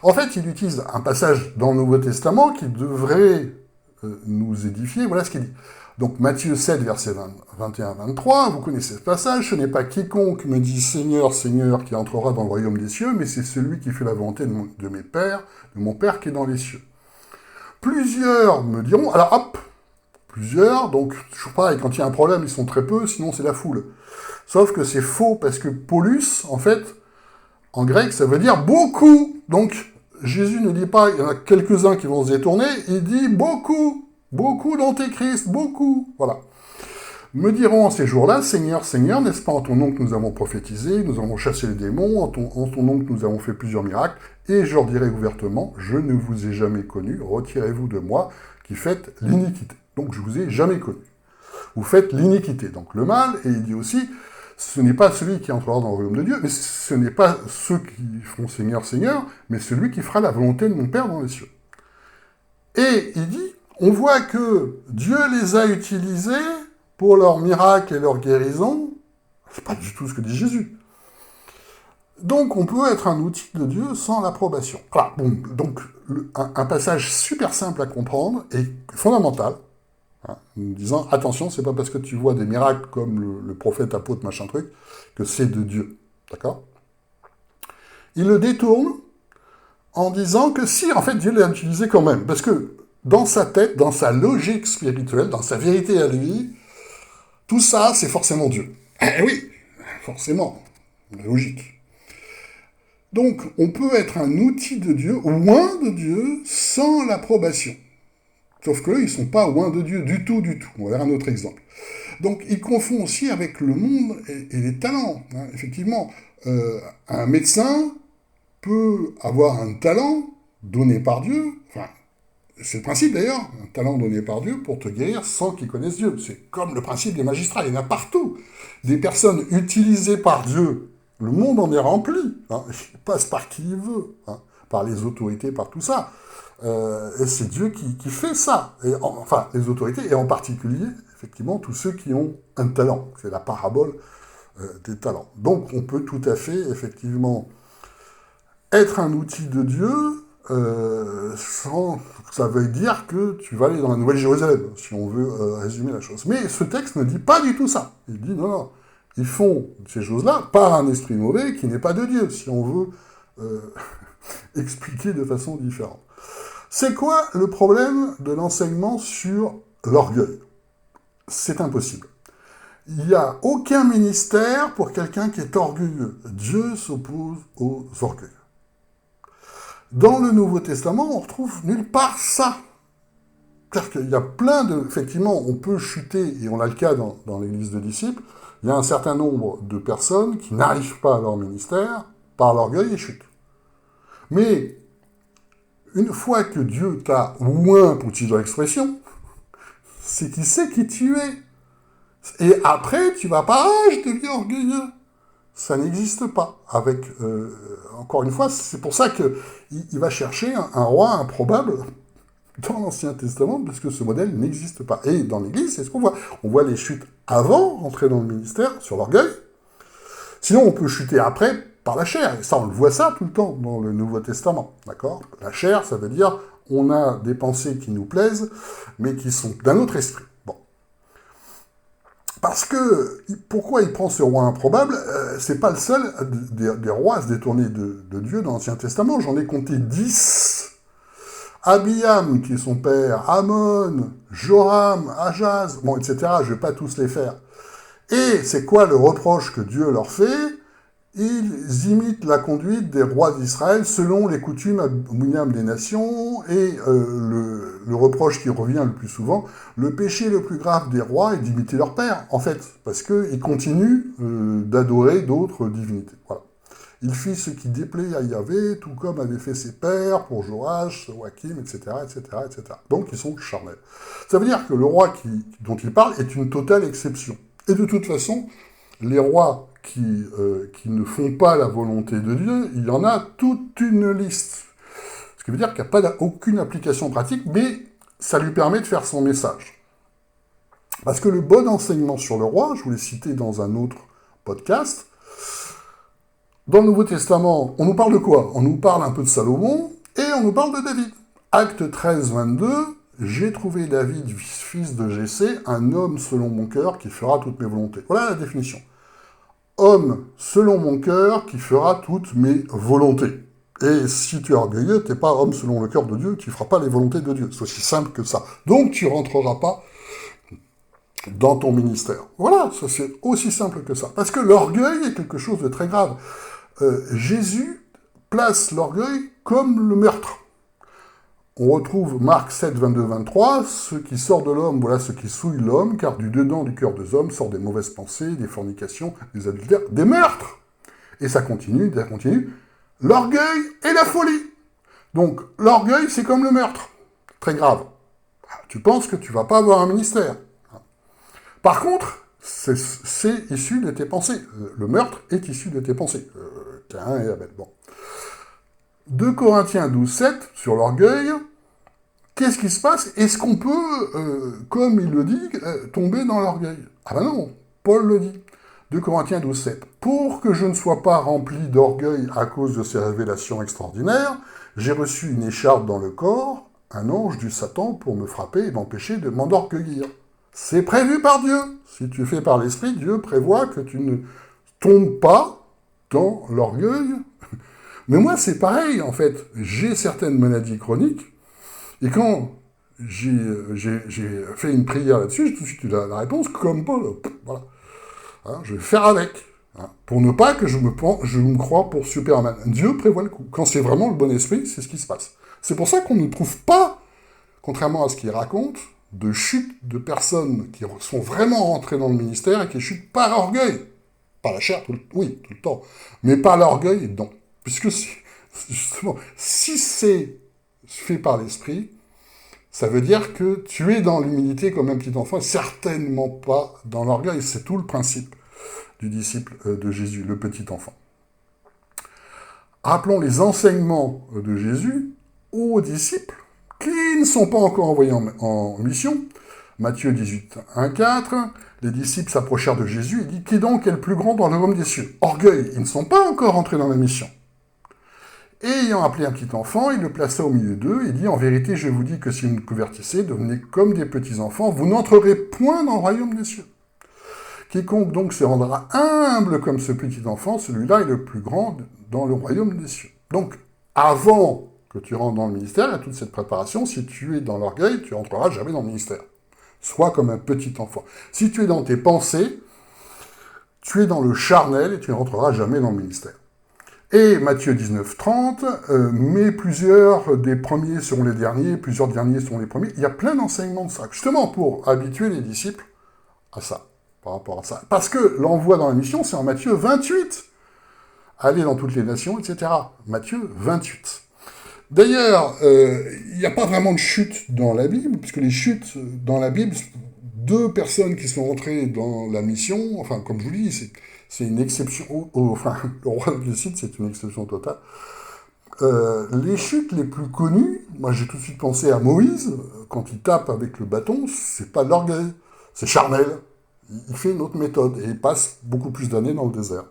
En fait, il utilise un passage dans le Nouveau Testament qui devrait nous édifier. Voilà ce qu'il dit. Donc, Matthieu 7, versets 21-23, vous connaissez ce passage, « Ce n'est pas quiconque me dit Seigneur, Seigneur, qui entrera dans le royaume des cieux, mais c'est celui qui fait la volonté de mon Père qui est dans les cieux. » Plusieurs me diront, alors hop, plusieurs, donc toujours pareil, quand il y a un problème, ils sont très peu, sinon c'est la foule. Sauf que c'est faux, parce que Paulus, en fait, en grec, ça veut dire beaucoup. Donc, Jésus ne dit pas, il y en a quelques-uns qui vont se détourner, il dit beaucoup. Beaucoup d'antéchrist, beaucoup. Voilà. Me diront en ces jours-là, Seigneur, Seigneur, n'est-ce pas en ton nom que nous avons prophétisé, nous avons chassé les démons, en ton nom que nous avons fait plusieurs miracles, et je leur dirai ouvertement, je ne vous ai jamais connu, retirez-vous de moi, qui faites l'iniquité. Donc je vous ai jamais connu. Vous faites l'iniquité, donc le mal, et il dit aussi, ce n'est pas celui qui entrera dans le royaume de Dieu, mais ce n'est pas ceux qui feront Seigneur, Seigneur, mais celui qui fera la volonté de mon Père dans les cieux. Et il dit, on voit que Dieu les a utilisés pour leurs miracles et leurs guérisons. C'est pas du tout ce que dit Jésus. Donc, on peut être un outil de Dieu sans l'approbation. Voilà. Bon, donc, un passage super simple à comprendre et fondamental, nous disant, attention, c'est pas parce que tu vois des miracles comme le prophète, apôtre, machin truc, que c'est de Dieu. D'accord? Il le détourne en disant que si, en fait, Dieu l'a utilisé quand même. Parce que dans sa tête, dans sa logique spirituelle, dans sa vérité à lui, tout ça, c'est forcément Dieu. Eh oui, forcément, logique. Donc, on peut être un outil de Dieu, loin de Dieu, sans l'approbation. Sauf que là, ils ne sont pas loin de Dieu du tout, du tout. On va voir un autre exemple. Donc, il confond aussi avec le monde et les talents. Effectivement, un médecin peut avoir un talent donné par Dieu, enfin, c'est le principe d'ailleurs, un talent donné par Dieu pour te guérir sans qu'il connaisse Dieu. C'est comme le principe des magistrats, il y en a partout. Des personnes utilisées par Dieu, le monde en est rempli. Il passe par qui il veut, par les autorités, par tout ça. Et c'est Dieu qui fait ça. Enfin, les autorités, et en particulier, effectivement, tous ceux qui ont un talent. C'est la parabole des talents. Donc, on peut tout à fait, effectivement, être un outil de Dieu, sans que ça veuille dire que tu vas aller dans la Nouvelle Jérusalem, si on veut résumer la chose. Mais ce texte ne dit pas du tout ça. Il dit non, ils font ces choses-là par un esprit mauvais qui n'est pas de Dieu, si on veut expliquer de façon différente. C'est quoi le problème de l'enseignement sur l'orgueil? C'est impossible. Il n'y a aucun ministère pour quelqu'un qui est orgueilleux. Dieu s'oppose aux orgueils. Dans le Nouveau Testament, on retrouve nulle part ça. C'est-à-dire qu'il y a plein de... Effectivement, on peut chuter, et on a le cas dans l'église de disciples, il y a un certain nombre de personnes qui n'arrivent pas à leur ministère par l'orgueil et chutent. Mais une fois que Dieu t'a oint, pour utiliser l'expression, c'est qu'il sait qui tu es. Et après, tu vas pas, je deviens orgueilleux. Ça n'existe pas. Encore une fois, c'est pour ça qu'il va chercher un roi improbable dans l'Ancien Testament, parce que ce modèle n'existe pas. Et dans l'Église, c'est ce qu'on voit. On voit les chutes avant d'entrer dans le ministère, sur l'orgueil. Sinon, on peut chuter après par la chair. Et ça, on le voit ça tout le temps dans le Nouveau Testament. D'accord ? La chair, ça veut dire, on a des pensées qui nous plaisent, mais qui sont d'un autre esprit. Bon. Parce que, pourquoi il prend ce roi improbable ? C'est pas le seul des rois à se détourner de Dieu dans l'Ancien Testament. J'en ai compté 10. Abiam, qui est son père, Amon, Joram, Ajaz, bon, etc. Je vais pas tous les faire. Et c'est quoi le reproche que Dieu leur fait ? Ils imitent la conduite des rois d'Israël selon les coutumes abominables des nations, et le reproche qui revient le plus souvent, le péché le plus grave des rois est d'imiter leur père, en fait, parce qu'ils continuent d'adorer d'autres divinités. Voilà. Il fit ce qui déplaît à Yahvé, tout comme avaient fait ses pères pour Joach, Joachim, etc., etc., etc. Donc ils sont charnels. Ça veut dire que le roi dont il parle est une totale exception. Et de toute façon, les rois qui ne font pas la volonté de Dieu, il y en a toute une liste. Ce qui veut dire qu'il n'y a pas aucune application pratique, mais ça lui permet de faire son message. Parce que le bon enseignement sur le roi, je vous l'ai cité dans un autre podcast, dans le Nouveau Testament, on nous parle de quoi ? On nous parle un peu de Salomon, et on nous parle de David. Acte 13, 22, « J'ai trouvé David, fils de Jessé, un homme selon mon cœur, qui fera toutes mes volontés. » Voilà la définition. Homme selon mon cœur, qui fera toutes mes volontés. Et si tu es orgueilleux, tu n'es pas homme selon le cœur de Dieu, tu ne feras pas les volontés de Dieu. C'est aussi simple que ça. Donc tu ne rentreras pas dans ton ministère. Voilà, ça c'est aussi simple que ça. Parce que l'orgueil est quelque chose de très grave. Jésus place l'orgueil comme le meurtre. On retrouve Marc 7, 22, 23, « Ce qui sort de l'homme, voilà ce qui souille l'homme, car du dedans du cœur des hommes sort des mauvaises pensées, des fornications, des adultères, des meurtres. » Et ça continue, ça continue. L'orgueil et la folie. Donc, l'orgueil, c'est comme le meurtre. Très grave. Tu penses que tu vas pas avoir un ministère. Par contre, c'est issu de tes pensées. Le meurtre est issu de tes pensées. Caïn et Abel. Bon. 2 Corinthiens 12, 7, sur l'orgueil. Qu'est-ce qui se passe ? Est-ce qu'on peut, comme il le dit, tomber dans l'orgueil ? Ah ben non, Paul le dit. 2 Corinthiens 12, 7. Pour que je ne sois pas rempli d'orgueil à cause de ces révélations extraordinaires, j'ai reçu une écharpe dans le corps, un ange du Satan pour me frapper et m'empêcher de m'enorgueillir. C'est prévu par Dieu. Si tu fais par l'esprit, Dieu prévoit que tu ne tombes pas dans l'orgueil. Mais moi, c'est pareil, en fait. J'ai certaines maladies chroniques, et quand j'ai fait une prière là-dessus, j'ai tout de suite eu la réponse, comme Paul. Voilà. Hein, je vais faire avec. Hein, pour ne pas que je me croie pour Superman. Dieu prévoit le coup. Quand c'est vraiment le bon esprit, c'est ce qui se passe. C'est pour ça qu'on ne trouve pas, contrairement à ce qu'il raconte, de chute de personnes qui sont vraiment rentrées dans le ministère et qui chutent par orgueil. Pas la chair, oui, tout le temps. Mais par l'orgueil, non. Puisque, justement, si c'est fait par l'esprit, ça veut dire que tu es dans l'humilité comme un petit enfant, et certainement pas dans l'orgueil. C'est tout le principe du disciple de Jésus, le petit enfant. Rappelons les enseignements de Jésus aux disciples qui ne sont pas encore envoyés en mission. Matthieu 18, 1, 4, les disciples s'approchèrent de Jésus et dit « Qui donc est le plus grand dans le royaume des cieux ?» Orgueil, ils ne sont pas encore entrés dans la mission. Et ayant appelé un petit enfant, il le plaça au milieu d'eux et dit « En vérité, je vous dis que si vous vous convertissez, devenez comme des petits enfants, vous n'entrerez point dans le royaume des cieux. Quiconque donc se rendra humble comme ce petit enfant, celui-là est le plus grand dans le royaume des cieux. » Donc, avant que tu rentres dans le ministère, il y a toute cette préparation. Si tu es dans l'orgueil, tu rentreras jamais dans le ministère. Sois comme un petit enfant. Si tu es dans tes pensées, tu es dans le charnel et tu ne rentreras jamais dans le ministère. Et Matthieu 19, 30, mais plusieurs des premiers seront les derniers, plusieurs derniers seront les premiers. Il y a plein d'enseignements de ça, justement pour habituer les disciples à ça, par rapport à ça. Parce que l'envoi dans la mission, c'est en Matthieu 28. Aller dans toutes les nations, etc. Matthieu 28. D'ailleurs, il n'y a pas vraiment de chute dans la Bible, puisque les chutes dans la Bible, deux personnes qui sont entrées dans la mission, enfin, comme je vous dis, c'est une exception, enfin, le roi de Glécite, c'est une exception totale. Les chutes les plus connues, moi j'ai tout de suite pensé à Moïse, quand il tape avec le bâton, c'est pas de l'orgueil, c'est charnel. Il fait une autre méthode, et il passe beaucoup plus d'années dans le désert.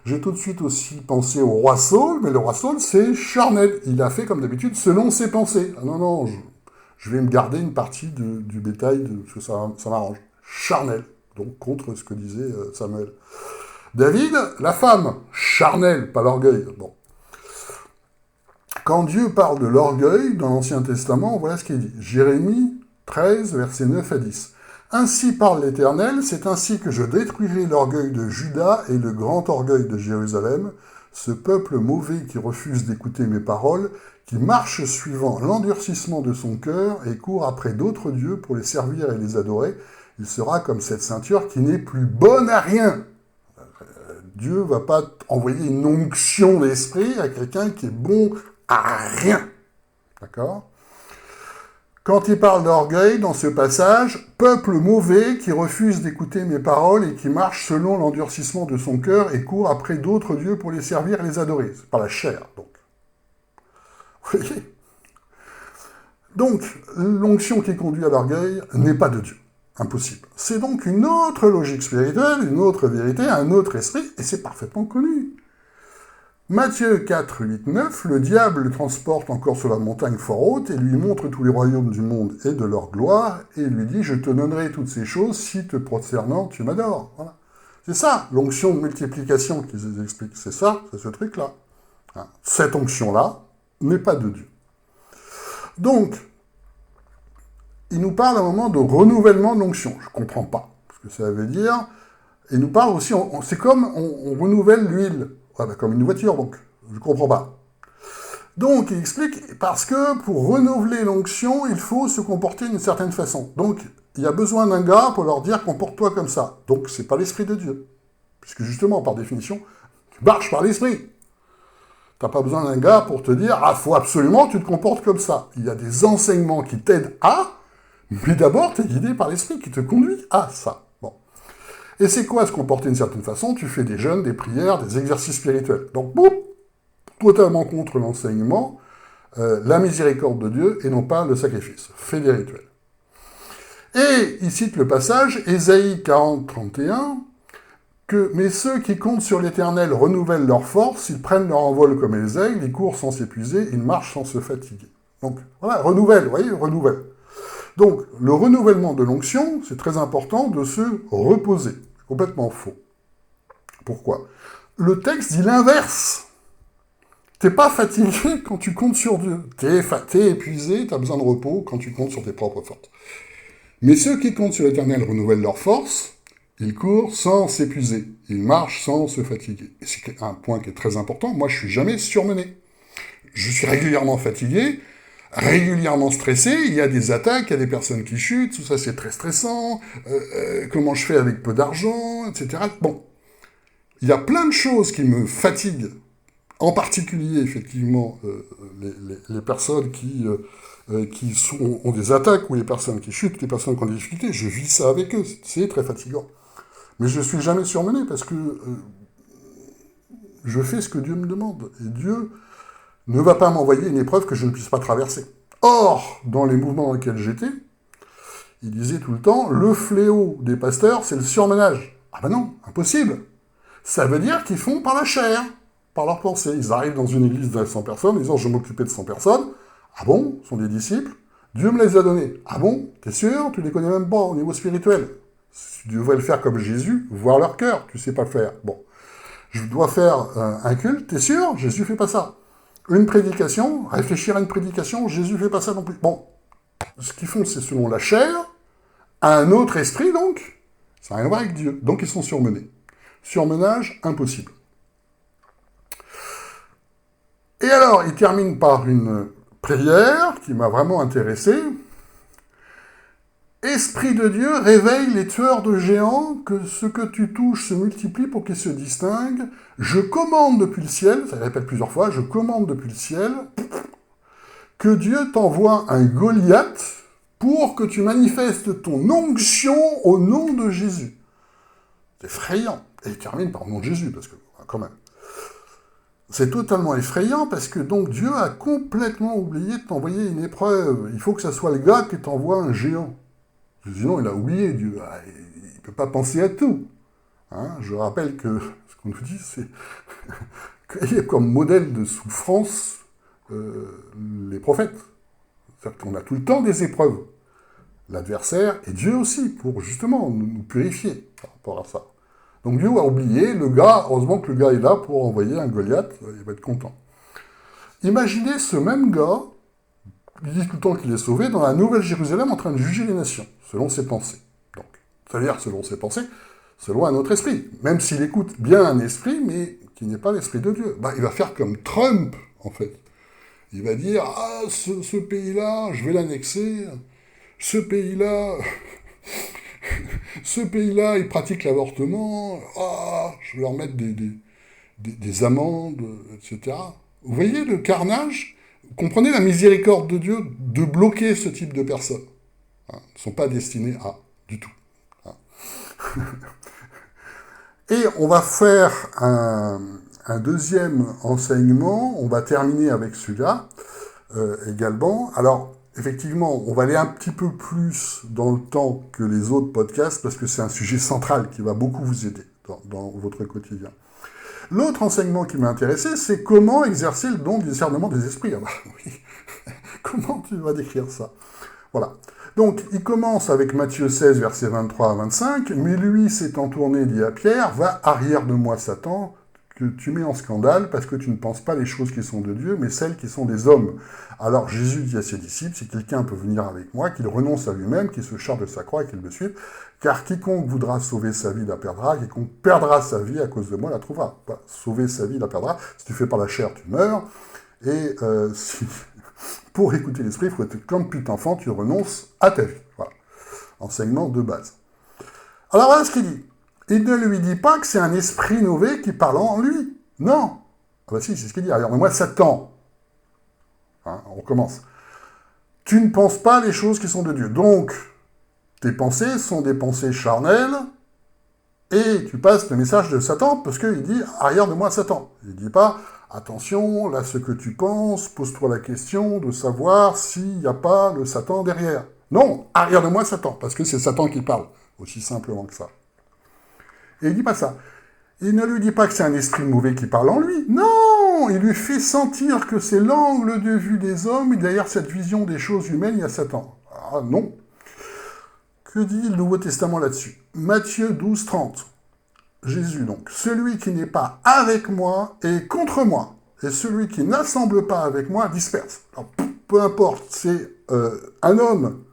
J'ai tout de suite aussi pensé au roi Saul, mais le roi Saul, c'est charnel. Il a fait, comme d'habitude, selon ses pensées. Ah non, non, je vais me garder une partie du bétail, parce que ça m'arrange. Charnel, donc contre ce que disait Samuel. David, la femme, charnel, pas l'orgueil. Bon. Quand Dieu parle de l'orgueil dans l'Ancien Testament, voilà ce qu'il dit. Jérémie 13, versets 9 à 10. Ainsi parle l'Éternel, c'est ainsi que je détruirai l'orgueil de Juda et le grand orgueil de Jérusalem, ce peuple mauvais qui refuse d'écouter mes paroles, qui marche suivant l'endurcissement de son cœur et court après d'autres dieux pour les servir et les adorer. Il sera comme cette ceinture qui n'est plus bonne à rien. Dieu va pas envoyer une onction d'esprit à quelqu'un qui est bon à rien. D'accord ? Quand il parle d'orgueil dans ce passage, peuple mauvais qui refuse d'écouter mes paroles et qui marche selon l'endurcissement de son cœur et court après d'autres dieux pour les servir et les adorer. C'est pas la chair, donc. Vous voyez ? Donc, l'onction qui conduit à l'orgueil n'est pas de Dieu. Impossible. C'est donc une autre logique spirituelle, une autre vérité, un autre esprit, et c'est parfaitement connu. Matthieu 4, 8, 9, le diable le transporte encore sur la montagne fort haute et lui montre tous les royaumes du monde et de leur gloire, et lui dit « Je te donnerai toutes ces choses si te prosternant tu m'adores. » Voilà. C'est ça, l'onction de multiplication qu'ils expliquent. C'est ça, c'est ce truc-là. Cette onction-là n'est pas de Dieu. Donc, il nous parle à un moment de renouvellement de l'onction. Je ne comprends pas ce que ça veut dire. Il nous parle aussi, c'est comme on renouvelle l'huile. Ouais, comme une voiture, donc. Je ne comprends pas. Donc, il explique, parce que pour renouveler l'onction, il faut se comporter d'une certaine façon. Donc, il y a besoin d'un gars pour leur dire, comporte-toi comme ça. Donc, c'est pas l'Esprit de Dieu. Puisque justement, par définition, tu marches par l'Esprit. T'as pas besoin d'un gars pour te dire, ah, faut absolument que tu te comportes comme ça. Il y a des enseignements qui t'aident à, mais d'abord, tu es guidé par l'Esprit qui te conduit à ça. Bon. Et c'est quoi se comporter d'une certaine façon? Tu fais des jeûnes, des prières, des exercices spirituels. Donc, boum, totalement contre l'enseignement, la miséricorde de Dieu et non pas le sacrifice. Fais des rituels. Et il cite le passage, Ésaïe 40, 31, que « Mais ceux qui comptent sur l'Éternel renouvellent leur force, ils prennent leur envol comme les aigles, ils courent sans s'épuiser, ils marchent sans se fatiguer. » Donc, voilà, renouvelle, vous voyez, renouvelle. Donc, le renouvellement de l'onction, c'est très important de se reposer. C'est complètement faux. Pourquoi? Le texte dit l'inverse. T'es pas fatigué quand tu comptes sur Dieu. T'es épuisé, t'as besoin de repos quand tu comptes sur tes propres forces. Mais ceux qui comptent sur l'Éternel renouvellent leur force, ils courent sans s'épuiser, ils marchent sans se fatiguer. Et c'est un point qui est très important, moi je suis jamais surmené. Je suis régulièrement fatigué, régulièrement stressé, il y a des attaques, il y a des personnes qui chutent, tout ça c'est très stressant, comment je fais avec peu d'argent, etc. Bon, il y a plein de choses qui me fatiguent, en particulier effectivement les personnes qui ont des attaques, ou les personnes qui chutent, les personnes qui ont des difficultés, je vis ça avec eux, c'est très fatigant. Mais je ne suis jamais surmené parce que je fais ce que Dieu me demande. Et Dieu ne va pas m'envoyer une épreuve que je ne puisse pas traverser. Or, dans les mouvements dans lesquels j'étais, il disait tout le temps, le fléau des pasteurs, c'est le surmenage. Ah ben non, impossible. Ça veut dire qu'ils font par la chair, par leur pensée. Ils arrivent dans une église de 100 personnes, en disant, je vais m'occuper de 100 personnes. Ah bon, ce sont des disciples. Dieu me les a donnés. Ah bon, t'es sûr? Tu les connais même pas au niveau spirituel. Tu devrais le faire comme Jésus, voir leur cœur. Tu sais pas le faire. Bon. Je dois faire un culte, t'es sûr? Jésus fait pas ça. Une prédication, réfléchir à une prédication, Jésus fait pas ça non plus. Bon. Ce qu'ils font, c'est selon la chair, à un autre esprit, donc. Ça n'a rien à voir avec Dieu. Donc, ils sont surmenés. Surmenage, impossible. Et alors, il termine par une prière qui m'a vraiment intéressé. Esprit de Dieu, réveille les tueurs de géants, que ce que tu touches se multiplie pour qu'ils se distinguent. Je commande depuis le ciel, ça répète plusieurs fois, je commande depuis le ciel, que Dieu t'envoie un Goliath pour que tu manifestes ton onction au nom de Jésus. C'est effrayant. Et il termine par le nom de Jésus, parce que, quand même. C'est totalement effrayant, parce que donc Dieu a complètement oublié de t'envoyer une épreuve. Il faut que ça soit le gars qui t'envoie un géant. Sinon, il a oublié Dieu. Il ne peut pas penser à tout. Hein, je rappelle que ce qu'on nous dit, c'est qu'il y a comme modèle de souffrance les prophètes. C'est-à-dire qu'on a tout le temps des épreuves. L'adversaire et Dieu aussi, pour justement nous purifier par rapport à ça. Donc Dieu a oublié, le gars, heureusement que le gars est là pour envoyer un Goliath, il va être content. Imaginez ce même gars, il dit tout le temps qu'il est sauvé, dans la Nouvelle Jérusalem en train de juger les nations, selon ses pensées. Donc, ça veut dire selon ses pensées, selon un autre esprit. Même s'il écoute bien un esprit, mais qui n'est pas l'esprit de Dieu. Il va faire comme Trump, en fait. Il va dire, ah, ce pays-là, je vais l'annexer, ce pays-là, il pratique l'avortement, ah, je vais leur mettre des amendes, etc. Vous voyez le carnage? Vous comprenez la miséricorde de Dieu de bloquer ce type de personnes. Hein, ils ne sont pas destinés à, du tout. Hein. Et on va faire un deuxième enseignement, on va terminer avec celui-là également. Alors, effectivement, on va aller un petit peu plus dans le temps que les autres podcasts, parce que c'est un sujet central qui va beaucoup vous aider dans votre quotidien. L'autre enseignement qui m'a intéressé, c'est comment exercer le don du discernement des esprits. Ah bah, oui. Comment tu vas décrire ça? Voilà. Donc, il commence avec Matthieu 16, versets 23 à 25. « Mais lui, s'étant tourné, dit à Pierre, va arrière de moi, Satan, que tu mets en scandale, parce que tu ne penses pas les choses qui sont de Dieu, mais celles qui sont des hommes. » Alors Jésus dit à ses disciples, « Si quelqu'un peut venir avec moi, qu'il renonce à lui-même, qu'il se charge de sa croix et qu'il me suive, car quiconque voudra sauver sa vie la perdra, quiconque perdra sa vie à cause de moi la trouvera. » Sauver sa vie la perdra. Si tu fais par la chair, tu meurs. Et pour écouter l'esprit, il faut être comme petit enfant, tu renonces à ta vie. Voilà. Enseignement de base. Alors voilà ce qu'il dit. Il ne lui dit pas que c'est un esprit mauvais qui parle en lui. Non. Ah bah si, c'est ce qu'il dit. Alors, moi, Satan. Hein, on commence. Tu ne penses pas les choses qui sont de Dieu. Donc, tes pensées sont des pensées charnelles, et tu passes le message de Satan, parce qu'il dit « arrière de moi, Satan ». Il ne dit pas « attention, là, ce que tu penses, pose-toi la question de savoir s'il n'y a pas le Satan derrière ». Non, arrière de moi, Satan, parce que c'est Satan qui parle, aussi simplement que ça. Et il ne dit pas ça. Il ne lui dit pas que c'est un esprit mauvais qui parle en lui. Non, il lui fait sentir que c'est l'angle de vue des hommes, et derrière cette vision des choses humaines, il y a Satan. Ah non. Que dit le Nouveau Testament là-dessus? Matthieu 12, 30. Jésus, donc. Celui qui n'est pas avec moi est contre moi, et celui qui n'assemble pas avec moi disperse. Alors, peu importe, c'est un homme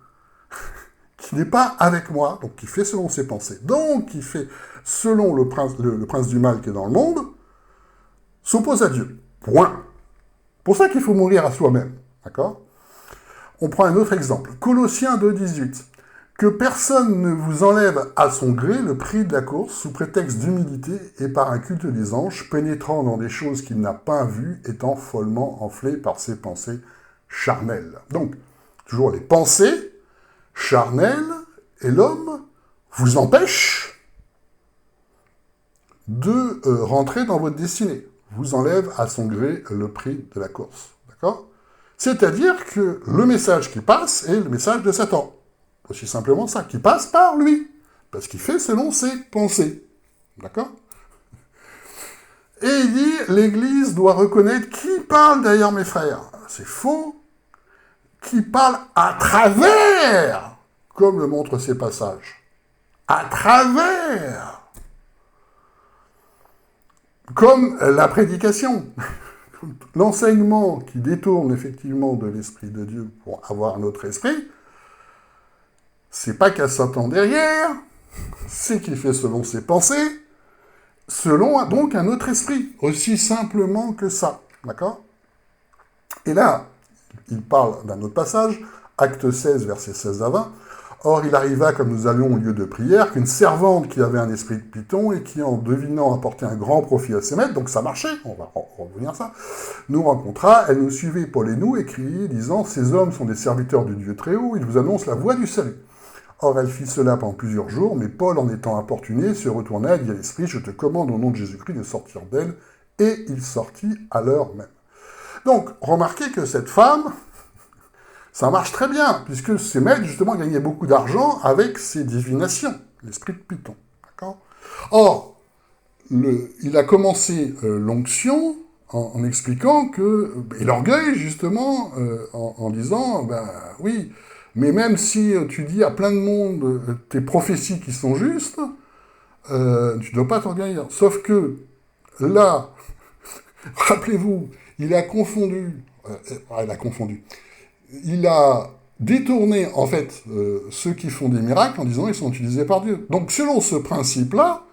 qui n'est pas avec moi, donc qui fait selon ses pensées, donc qui fait selon le prince du mal qui est dans le monde, s'oppose à Dieu. Point. Pour ça qu'il faut mourir à soi-même. D'accord? On prend un autre exemple. Colossiens 2, 18. Que personne ne vous enlève à son gré le prix de la course sous prétexte d'humilité et par un culte des anges, pénétrant dans des choses qu'il n'a pas vues, étant follement enflé par ses pensées charnelles. Donc, toujours les pensées charnelles et l'homme vous empêchent de rentrer dans votre destinée. Vous enlève à son gré le prix de la course. D'accord? C'est-à-dire que le message qui passe est le message de Satan. Aussi simplement ça, qui passe par lui, parce qu'il fait selon ses pensées. D'accord? Et il dit, l'Église doit reconnaître qui parle derrière mes frères. C'est faux. Qui parle à travers, comme le montrent ces passages. À travers. Comme la prédication. L'enseignement qui détourne effectivement de l'Esprit de Dieu pour avoir un autre esprit, c'est pas qu'à Satan derrière, c'est qu'il fait selon ses pensées, selon donc un autre esprit, aussi simplement que ça, d'accord? Et là, il parle d'un autre passage, Acte 16, versets 16 à 20, « Or, il arriva, comme nous allions au lieu de prière, qu'une servante qui avait un esprit de python et qui, en devinant, apportait un grand profit à ses maîtres, donc ça marchait, on va revenir à ça, nous rencontra, elle nous suivait, Paul et nous, et criait, disant, « Ces hommes sont des serviteurs du Dieu très haut, ils vous annoncent la voie du salut. » Or, elle fit cela pendant plusieurs jours, mais Paul, en étant importuné, se retourna et dit à l'esprit, « Je te commande au nom de Jésus-Christ de sortir d'elle. » Et il sortit à l'heure même. Donc, remarquez que cette femme, ça marche très bien, puisque ces maîtres, justement, gagnaient beaucoup d'argent avec ces divinations, l'esprit de Python. D'accord ? Or, il a commencé l'onction en expliquant que, et l'orgueil, justement, en disant, ben oui, mais même si tu dis à plein de monde tes prophéties qui sont justes, tu ne dois pas t'orgueillir. Sauf que, là, rappelez-vous, il a confondu, il a détourné, en fait, ceux qui font des miracles en disant qu'ils sont utilisés par Dieu. Donc, selon ce principe-là,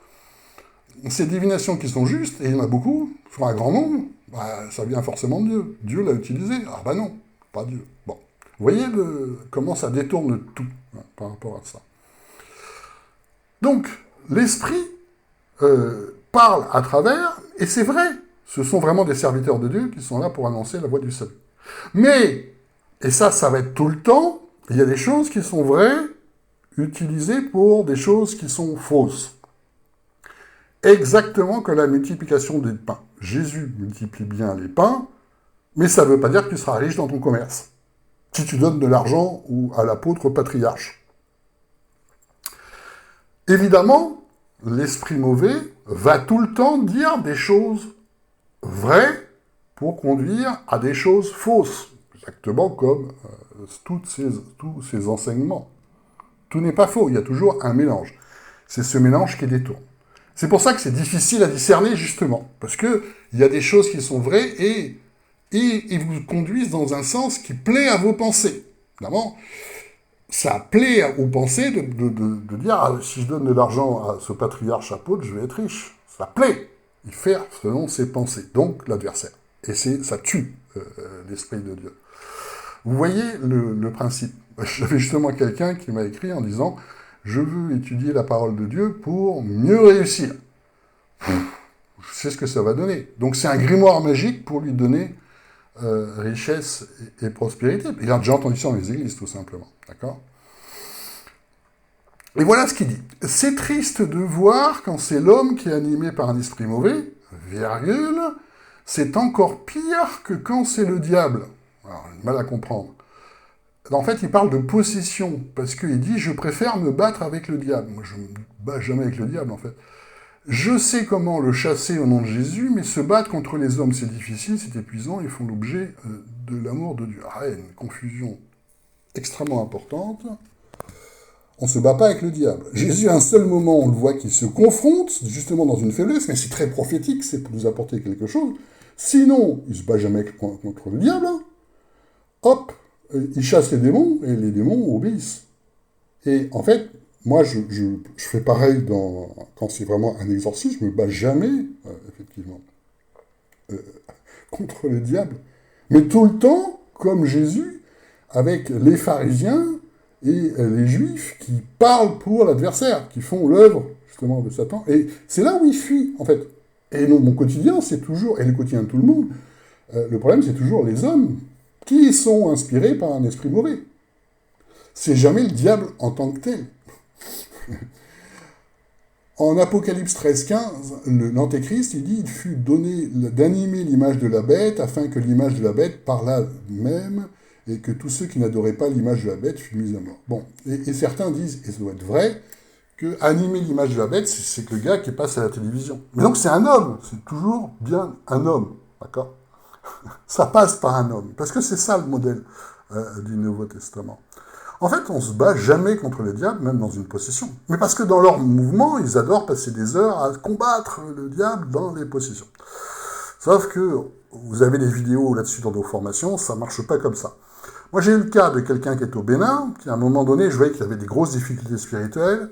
ces divinations qui sont justes, et il y en a beaucoup, sur un grand nombre, bah, ça vient forcément de Dieu. Dieu l'a utilisé. Ah bah non, pas Dieu. Bon. Vous voyez comment ça détourne tout par rapport à ça. Donc, l'esprit parle à travers, et c'est vrai, ce sont vraiment des serviteurs de Dieu qui sont là pour annoncer la voie du salut. Mais, et ça va être tout le temps, il y a des choses qui sont vraies, utilisées pour des choses qui sont fausses. Exactement comme la multiplication des pains. Jésus multiplie bien les pains, mais ça ne veut pas dire que tu seras riche dans ton commerce, si tu donnes de l'argent ou à l'apôtre patriarche. Évidemment, l'esprit mauvais va tout le temps dire des choses vraies pour conduire à des choses fausses, exactement comme tous ces enseignements. Tout n'est pas faux, il y a toujours un mélange. C'est ce mélange qui détourne. C'est pour ça que c'est difficile à discerner, justement, parce qu'il y a des choses qui sont vraies et vous conduisent dans un sens qui plaît à vos pensées. Évidemment, ça plaît aux pensées de dire ah, si je donne de l'argent à ce patriarche apôtre, je vais être riche. Ça plaît. Il fait selon ses pensées, donc l'adversaire. Et ça tue l'Esprit de Dieu. Vous voyez le principe. J'avais justement quelqu'un qui m'a écrit en disant « Je veux étudier la parole de Dieu pour mieux réussir. » Je sais ce que ça va donner. Donc c'est un grimoire magique pour lui donner richesse et prospérité. Il a déjà entendu ça dans les églises, tout simplement. D'accord ? Et voilà ce qu'il dit. « C'est triste de voir quand c'est l'homme qui est animé par un esprit mauvais, virgule, c'est encore pire que quand c'est le diable. » Alors, j'ai mal à comprendre. En fait, il parle de possession, parce qu'il dit « Je préfère me battre avec le diable. » Moi, je ne me bats jamais avec le diable, en fait. Je sais comment le chasser au nom de Jésus, mais se battre contre les hommes, c'est difficile, c'est épuisant, ils font l'objet de l'amour de Dieu. Ah, il y a une confusion extrêmement importante. On ne se bat pas avec le diable. Jésus, à un seul moment, on le voit qu'il se confronte, justement dans une faiblesse, mais c'est très prophétique, c'est pour nous apporter quelque chose. Sinon, il ne se bat jamais contre le diable. Hein. Hop, il chasse les démons, et les démons obéissent. Et en fait, moi, je fais pareil quand c'est vraiment un exorcisme, je ne me bats jamais, effectivement, contre le diable. Mais tout le temps, comme Jésus, avec les pharisiens et les juifs qui parlent pour l'adversaire, qui font l'œuvre, justement, de Satan. Et c'est là où il fuit, en fait. Et non, mon quotidien, c'est toujours, et le quotidien de tout le monde, le problème, c'est toujours les hommes qui sont inspirés par un esprit mauvais. C'est jamais le diable en tant que tel. En Apocalypse 13-15, l'Antéchrist, il dit « Il fut donné d'animer l'image de la bête, afin que l'image de la bête parlât même, et que tous ceux qui n'adoraient pas l'image de la bête furent mis à mort. » Bon, et certains disent, et ça doit être vrai, que animer l'image de la bête, c'est que le gars qui passe à la télévision. Mais donc c'est un homme, c'est toujours bien un homme, d'accord ? Ça passe par un homme, parce que c'est ça le modèle du Nouveau Testament. En fait, on ne se bat jamais contre le diable, même dans une possession. Mais parce que dans leur mouvement, ils adorent passer des heures à combattre le diable dans les possessions. Sauf que vous avez des vidéos là-dessus dans nos formations, ça ne marche pas comme ça. Moi, j'ai eu le cas de quelqu'un qui est au Bénin, qui à un moment donné, je voyais qu'il avait des grosses difficultés spirituelles,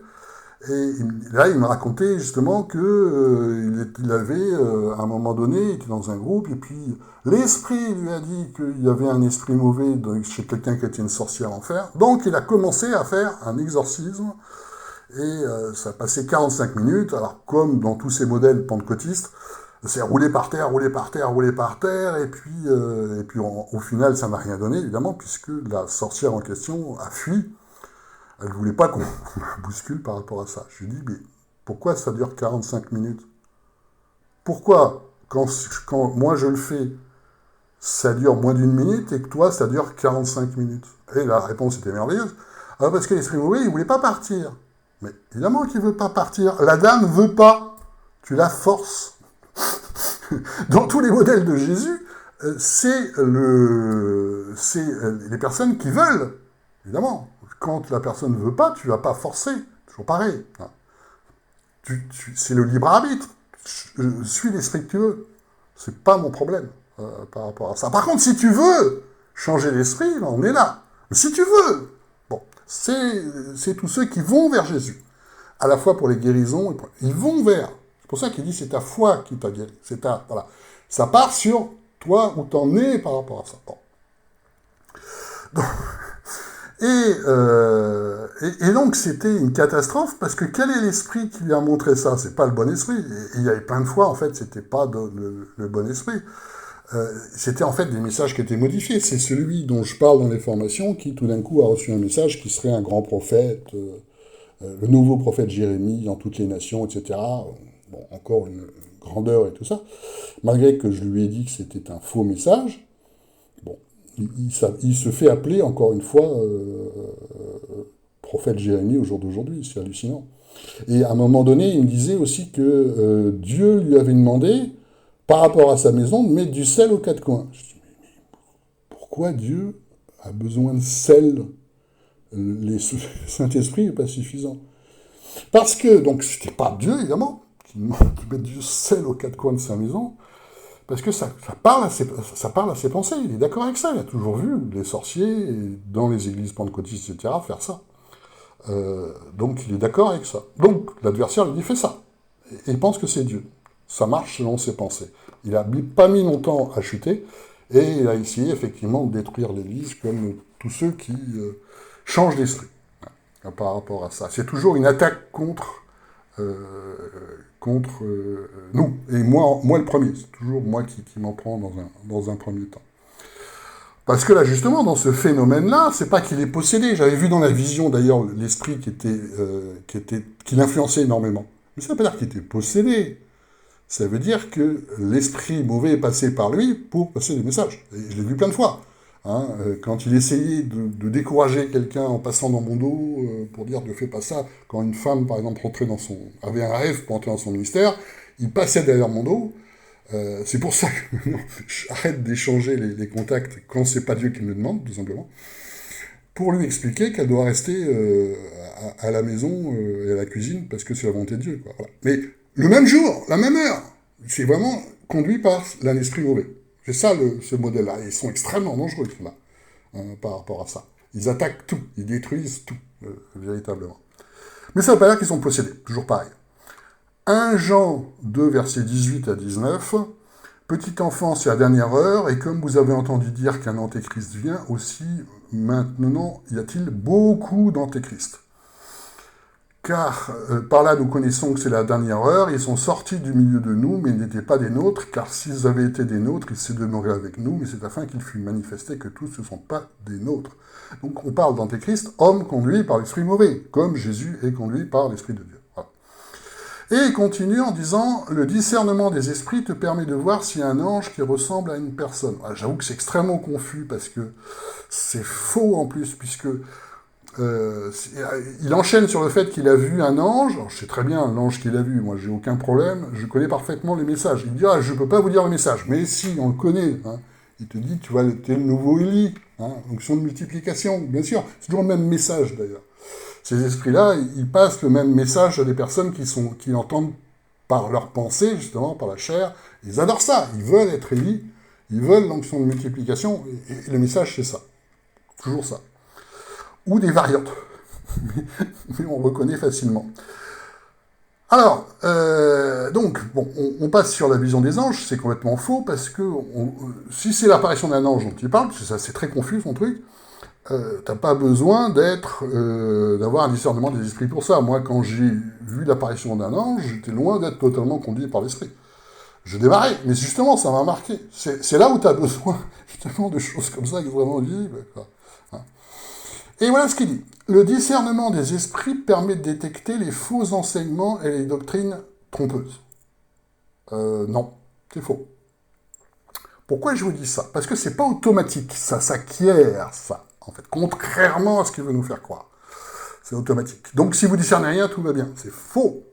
Et là, il me racontait justement que il avait, à un moment donné, il était dans un groupe, et puis l'esprit lui a dit qu'il y avait un esprit mauvais chez quelqu'un qui était une sorcière en fer. Donc, il a commencé à faire un exorcisme, et ça a passé 45 minutes. Alors, comme dans tous ces modèles pentecôtistes, c'est rouler par terre, rouler par terre, rouler par terre, et puis au final, ça n'a rien donné, évidemment, puisque la sorcière en question a fui. Elle ne voulait pas qu'on me bouscule par rapport à ça. Je lui ai dit, mais pourquoi ça dure 45 minutes? Pourquoi, quand moi je le fais, ça dure moins d'une minute et que toi, ça dure 45 minutes? Et la réponse était merveilleuse. Ah, parce que l'esprit mauvais, il ne voulait pas partir. Mais évidemment qu'il ne veut pas partir. La dame ne veut pas. Tu la forces. Dans tous les modèles de Jésus, c'est les personnes qui veulent. Évidemment. Quand la personne ne veut pas, tu ne vas pas forcer. Toujours pareil. C'est le libre arbitre. Je suis l'esprit que tu veux. C'est pas mon problème par rapport à ça. Par contre, si tu veux changer l'esprit, là, on est là. Mais si tu veux, bon, c'est tous ceux qui vont vers Jésus. À la fois pour les guérisons, ils vont vers. C'est pour ça qu'il dit c'est ta foi qui t'a guéri. Voilà. Ça part sur toi où t'en es par rapport à ça. Bon. Et donc c'était une catastrophe parce que quel est l'esprit qui lui a montré ça? C'est pas le bon esprit. Et il y avait plein de fois en fait c'était pas le bon esprit. C'était en fait des messages qui étaient modifiés. C'est celui dont je parle dans les formations qui tout d'un coup a reçu un message qui serait un grand prophète, le nouveau prophète Jérémie dans toutes les nations, etc. Bon, encore une grandeur et tout ça. Malgré que je lui ai dit que c'était un faux message, bon, il se fait appeler encore une fois prophète Jérémie au jour d'aujourd'hui, c'est hallucinant. Et à un moment donné, il me disait aussi que Dieu lui avait demandé, par rapport à sa maison, de mettre du sel aux quatre coins. Je dis, mais pourquoi Dieu a besoin de sel? Le Saint-Esprit n'est pas suffisant. Parce que, donc, c'était pas Dieu, évidemment, qui demande de mettre du sel aux quatre coins de sa maison, parce que ça parle à ses pensées. Il est d'accord avec ça. Il a toujours vu les sorciers, dans les églises pentecôtistes, etc., faire ça. Donc, il est d'accord avec ça. Donc, l'adversaire lui dit, fais ça. Et il pense que c'est Dieu. Ça marche selon ses pensées. Il n'a pas mis longtemps à chuter, et il a essayé, effectivement, de détruire l'Église, comme tous ceux qui changent d'esprit par rapport à ça. C'est toujours une attaque contre nous. Et moi le premier. C'est toujours moi qui m'en prends dans un premier temps. Parce que là, justement, dans ce phénomène-là, c'est pas qu'il est possédé. J'avais vu dans la vision, d'ailleurs, l'esprit qui l'influençait énormément. Mais ça ne veut pas dire qu'il était possédé. Ça veut dire que l'esprit mauvais est passé par lui pour passer des messages. Et je l'ai vu plein de fois. Quand il essayait de décourager quelqu'un en passant dans mon dos pour dire ne fais pas ça, quand une femme, par exemple, avait un rêve pour entrer dans son ministère, il passait derrière mon dos. C'est pour ça que j'arrête d'échanger les contacts quand c'est pas Dieu qui me le demande, tout simplement, pour lui expliquer qu'elle doit rester à la maison et à la cuisine parce que c'est la volonté de Dieu. Quoi. Voilà. Mais le même jour, la même heure, c'est vraiment conduit par un esprit mauvais. C'est ça ce modèle-là. Ils sont extrêmement dangereux là, par rapport à ça. Ils attaquent tout, ils détruisent tout, véritablement. Mais ça ne veut pas dire qu'ils sont possédés, toujours pareil. 1 Jean 2, versets 18 à 19, « Petit enfant, c'est la dernière heure, et comme vous avez entendu dire qu'un antéchrist vient, aussi maintenant y a-t-il beaucoup d'antéchrists. Car par là nous connaissons que c'est la dernière heure, ils sont sortis du milieu de nous, mais ils n'étaient pas des nôtres, car s'ils avaient été des nôtres, ils s'est demeurés avec nous, mais c'est afin qu'il fût manifesté que tous ne sont pas des nôtres. » Donc on parle d'antéchrist, homme conduit par l'esprit mauvais, comme Jésus est conduit par l'esprit de Dieu. Voilà. Et il continue en disant, le discernement des esprits te permet de voir s'il y a un ange qui ressemble à une personne. Alors, j'avoue que c'est extrêmement confus, parce que c'est faux en plus, puisque il enchaîne sur le fait qu'il a vu un ange. Alors, je sais très bien l'ange qu'il a vu, moi j'ai aucun problème, je connais parfaitement les messages. Il dit, je ne peux pas vous dire le message, mais si, on le connaît. Il te dit, tu vois, t'es le nouveau Élie, fonction de multiplication, bien sûr, c'est toujours le même message d'ailleurs. Ces esprits-là, ils passent le même message à des personnes qui l'entendent par leur pensée, justement, par la chair. Ils adorent ça, ils veulent être Élie, ils veulent l'onction de multiplication, et le message c'est ça, toujours ça. Ou des variantes, mais on reconnaît facilement. Alors, donc, bon, on passe sur la vision des anges, c'est complètement faux, parce que si c'est l'apparition d'un ange dont il parle, parce que ça c'est très confus son truc, t'as pas besoin d'avoir un discernement des esprits pour ça. Moi, quand j'ai vu l'apparition d'un ange, j'étais loin d'être totalement conduit par l'esprit. Je démarrais, mais justement, ça m'a marqué. C'est là où tu as besoin, justement, de choses comme ça extrêmement visibles, quoi. Hein. Et voilà ce qu'il dit. Le discernement des esprits permet de détecter les faux enseignements et les doctrines trompeuses. Non, c'est faux. Pourquoi je vous dis ça? Parce que c'est pas automatique, ça s'acquiert, ça, en fait, contrairement à ce qu'il veut nous faire croire. C'est automatique. Donc si vous discernez rien, tout va bien. C'est faux.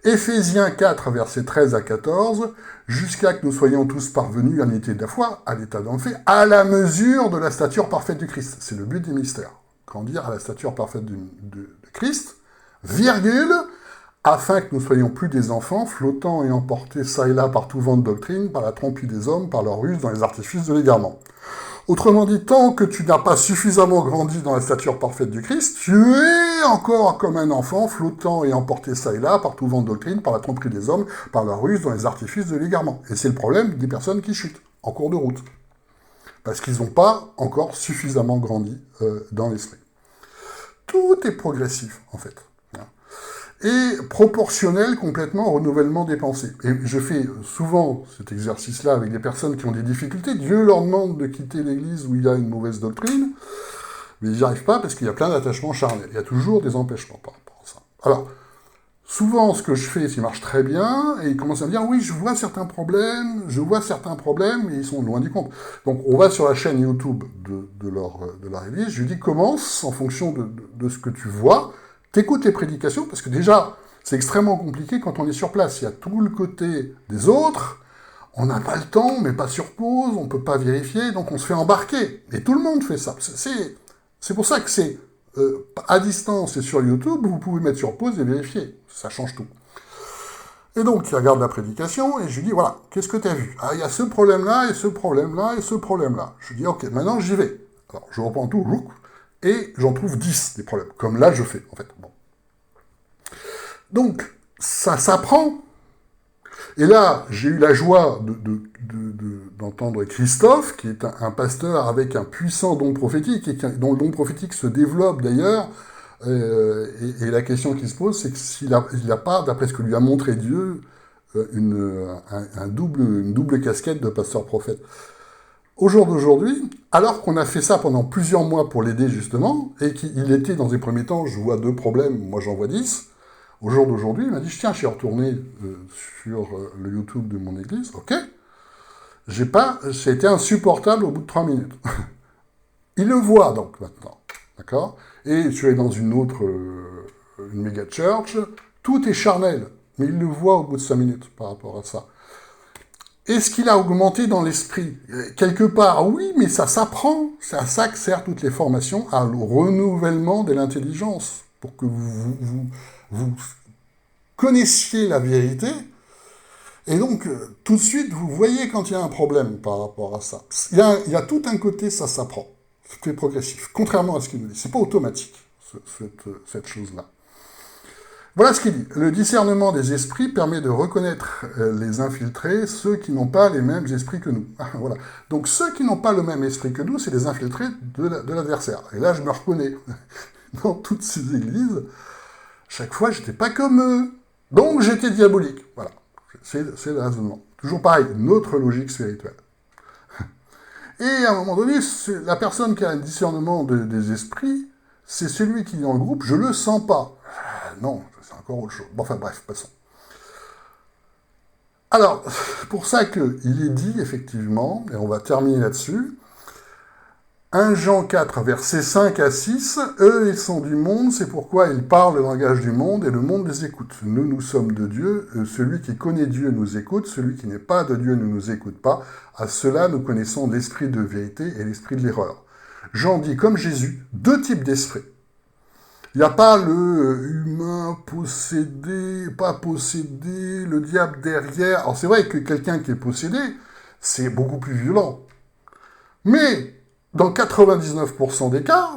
Éphésiens 4, versets 13 à 14, jusqu'à que nous soyons tous parvenus à l'unité de la foi, à l'état d'en fait, à la mesure de la stature parfaite du Christ. C'est le but des mystères. Grandir à la stature parfaite de Christ, virgule, afin que nous soyons plus des enfants, flottant et emportés çà et là par tout vent de doctrine, par la tromperie des hommes, par leur ruse dans les artifices de l'égarement. Autrement dit, tant que tu n'as pas suffisamment grandi dans la stature parfaite du Christ, tu es encore comme un enfant, flottant et emporté çà et là par tout vent de doctrine, par la tromperie des hommes, par leur ruse dans les artifices de l'égarement. Et c'est le problème des personnes qui chutent, en cours de route. Parce qu'ils n'ont pas encore suffisamment grandi dans l'esprit. Tout est progressif, en fait. Et proportionnel complètement au renouvellement des pensées. Et je fais souvent cet exercice-là avec des personnes qui ont des difficultés. Dieu leur demande de quitter l'église où il y a une mauvaise doctrine, mais ils n'y arrivent pas parce qu'il y a plein d'attachements charnels. Il y a toujours des empêchements par rapport à ça. Alors, souvent, ce que je fais, ça marche très bien, et ils commencent à me dire, oui, je vois certains problèmes, et ils sont loin du compte. Donc, on va sur la chaîne YouTube de leur église, je lui dis, commence en fonction de ce que tu vois, t'écoutes les prédications, parce que déjà, c'est extrêmement compliqué quand on est sur place. Il y a tout le côté des autres, on n'a pas le temps, on met pas sur pause, on peut pas vérifier, donc on se fait embarquer. Et tout le monde fait ça. C'est pour ça que c'est à distance et sur YouTube, vous pouvez mettre sur pause et vérifier. Ça change tout. Et donc, il regarde la prédication, et je lui dis, voilà, qu'est-ce que tu as vu? Ah, il y a ce problème-là, et ce problème-là, et ce problème-là. Je lui dis, ok, maintenant j'y vais. Alors, je reprends tout, et j'en trouve 10 des problèmes. Comme là, je fais, en fait. Bon. Donc, ça s'apprend. Et là, j'ai eu la joie d'entendre Christophe, qui est un pasteur avec un puissant don prophétique, et dont le don prophétique se développe d'ailleurs. Et la question qui se pose, c'est que s'il n'a pas, d'après ce que lui a montré Dieu, une double casquette de pasteur-prophète. Au jour d'aujourd'hui, alors qu'on a fait ça pendant plusieurs mois pour l'aider justement, et qu'il était dans les premiers temps, je vois 2 problèmes, moi j'en vois 10, au jour d'aujourd'hui, il m'a dit, tiens, je suis retourné sur le YouTube de mon église, ok, ça a été insupportable au bout de 3 minutes. Il le voit donc maintenant, d'accord? Et je suis allé dans une autre, une méga church, tout est charnel, mais il le voit au bout de 5 minutes par rapport à ça. Est-ce qu'il a augmenté dans l'esprit? Quelque part, oui, mais ça s'apprend. C'est à ça que servent toutes les formations, au renouvellement de l'intelligence, pour que vous connaissiez la vérité. Et donc, tout de suite, vous voyez quand il y a un problème par rapport à ça. Il y a tout un côté, ça s'apprend. C'est progressif. Contrairement à ce qu'il nous dit. C'est pas automatique, cette chose-là. Voilà ce qu'il dit. Le discernement des esprits permet de reconnaître les infiltrés, ceux qui n'ont pas les mêmes esprits que nous. Voilà. Donc ceux qui n'ont pas le même esprit que nous, c'est les infiltrés de l'adversaire. Et là, je me reconnais. Dans toutes ces églises, chaque fois, j'étais pas comme eux. Donc j'étais diabolique. Voilà. C'est le raisonnement. Toujours pareil, notre logique spirituelle. Et à un moment donné, la personne qui a un discernement des esprits, c'est celui qui est dans le groupe, je le sens pas. Non, c'est encore autre chose. Bon, enfin bref, passons. Alors, pour ça qu'il est dit, effectivement, et on va terminer là-dessus, 1 Jean 4, versets 5 à 6, « Eux, ils sont du monde, c'est pourquoi ils parlent le langage du monde, et le monde les écoute. Nous, nous sommes de Dieu, celui qui connaît Dieu nous écoute, celui qui n'est pas de Dieu ne nous écoute pas. À cela, nous connaissons l'esprit de vérité et l'esprit de l'erreur. » Jean dit, comme Jésus, 2 types d'esprits. Il n'y a pas le humain possédé, pas possédé, le diable derrière. Alors c'est vrai que quelqu'un qui est possédé, c'est beaucoup plus violent. Mais dans 99% des cas,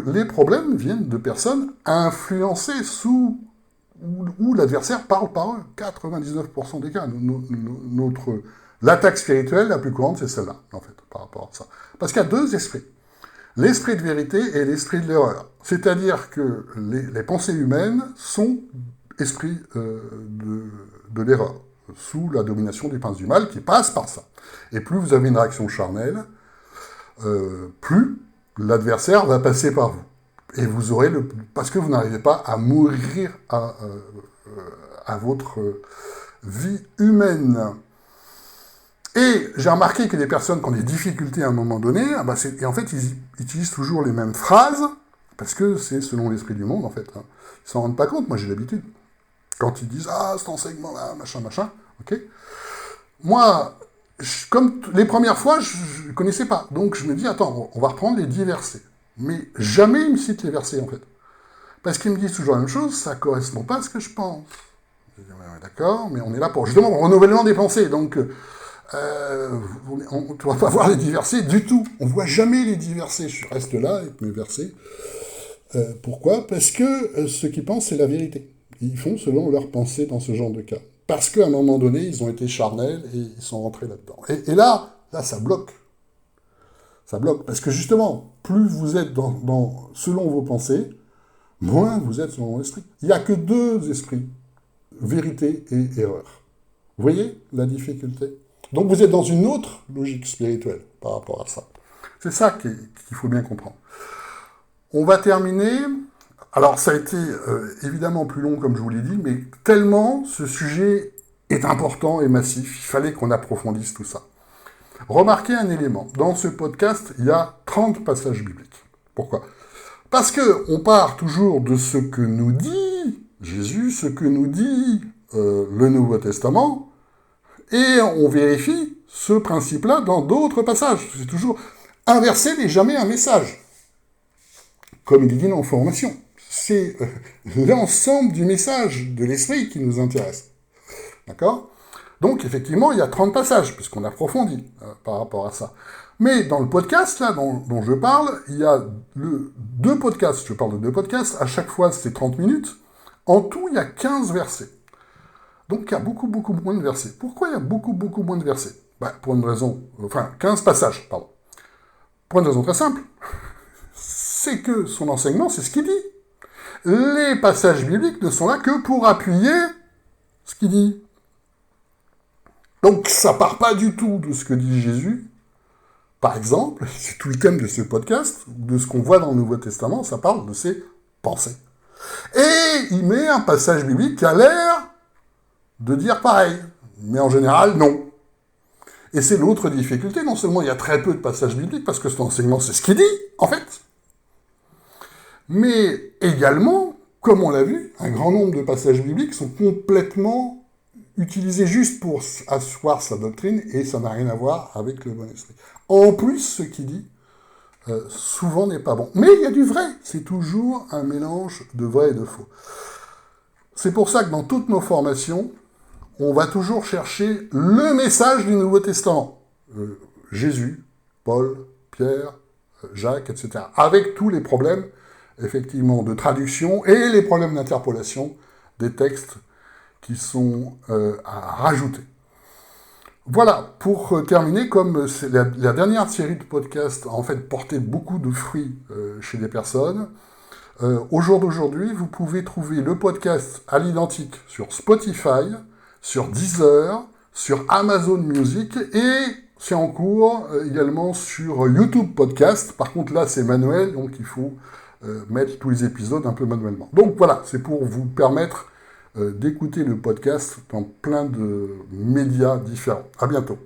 les problèmes viennent de personnes influencées sous où l'adversaire parle par eux. 99% des cas. L'attaque spirituelle la plus courante, c'est celle-là, en fait, par rapport à ça. Parce qu'il y a deux esprits. L'esprit de vérité et l'esprit de l'erreur. C'est-à-dire que les pensées humaines sont esprits de l'erreur, sous la domination du prince du mal qui passe par ça. Et plus vous avez une réaction charnelle, plus l'adversaire va passer par vous. Et vous aurez parce que vous n'arrivez pas à mourir à votre vie humaine. Et j'ai remarqué que les personnes qui ont des difficultés à un moment donné, et en fait, ils utilisent toujours les mêmes phrases, parce que c'est selon l'esprit du monde, en fait. Hein. Ils s'en rendent pas compte, moi j'ai l'habitude. Quand ils disent « Ah, cet enseignement-là, machin, ok ?» Moi, comme les premières fois, je ne connaissais pas. Donc je me dis « Attends, on va reprendre les 10 versets. » Mais jamais ils me citent les versets, en fait. Parce qu'ils me disent toujours la même chose, ça ne correspond pas à ce que je pense. Je dis « Ouais, d'accord, mais on est là pour justement le renouvellement des pensées, donc... tu ne vas pas voir les 10 versets du tout. On ne voit jamais les 10 versets. Je reste là avec mes versets. Pourquoi ? Parce que ce qu'ils pensent, c'est la vérité. Ils font selon leur pensée dans ce genre de cas. Parce qu'à un moment donné, ils ont été charnels et ils sont rentrés là-dedans. Et là, ça bloque. Ça bloque. Parce que justement, plus vous êtes selon vos pensées, moins vous êtes selon l'esprit. Il n'y a que deux esprits, vérité et erreur. Vous voyez la difficulté ? Donc vous êtes dans une autre logique spirituelle par rapport à ça. C'est ça qu'il faut bien comprendre. On va terminer. Alors ça a été évidemment plus long comme je vous l'ai dit, mais tellement ce sujet est important et massif, il fallait qu'on approfondisse tout ça. Remarquez un élément. Dans ce podcast, il y a 30 passages bibliques. Pourquoi ? Parce qu'on part toujours de ce que nous dit Jésus, ce que nous dit le Nouveau Testament, et on vérifie ce principe-là dans d'autres passages. C'est toujours un verset n'est jamais un message. Comme il dit dans Formation. C'est l'ensemble du message de l'esprit qui nous intéresse. D'accord ? Donc, effectivement, il y a 30 passages, puisqu'on approfondit par rapport à ça. Mais dans le podcast, là, dont je parle, il y a deux podcasts. Je parle de 2 podcasts. À chaque fois, c'est 30 minutes. En tout, il y a 15 versets. Donc, il y a beaucoup moins de versets. Pourquoi il y a beaucoup moins de versets ? Pour une raison... 15 passages, pardon. Pour une raison très simple. C'est que son enseignement, c'est ce qu'il dit. Les passages bibliques ne sont là que pour appuyer ce qu'il dit. Donc, ça part pas du tout de ce que dit Jésus. Par exemple, c'est tout le thème de ce podcast, de ce qu'on voit dans le Nouveau Testament, ça parle de ses pensées. Et il met un passage biblique qui a l'air de dire pareil. Mais en général, non. Et c'est l'autre difficulté. Non seulement il y a très peu de passages bibliques, parce que cet enseignement, c'est ce qu'il dit, en fait. Mais également, comme on l'a vu, un grand nombre de passages bibliques sont complètement utilisés juste pour asseoir sa doctrine, et ça n'a rien à voir avec le bon esprit. En plus, ce qu'il dit, souvent n'est pas bon. Mais il y a du vrai. C'est toujours un mélange de vrai et de faux. C'est pour ça que dans toutes nos formations, on va toujours chercher le message du Nouveau Testament. Jésus, Paul, Pierre, Jacques, etc. Avec tous les problèmes, effectivement, de traduction et les problèmes d'interpolation des textes qui sont à rajouter. Voilà, pour terminer, comme c'est la dernière série de podcasts a en fait porté beaucoup de fruits chez les personnes, au jour d'aujourd'hui, vous pouvez trouver le podcast à l'identique sur Spotify, sur Deezer, sur Amazon Music et c'est en cours également sur YouTube Podcast. Par contre, là, c'est manuel, donc il faut mettre tous les épisodes un peu manuellement. Donc voilà, c'est pour vous permettre d'écouter le podcast dans plein de médias différents. À bientôt.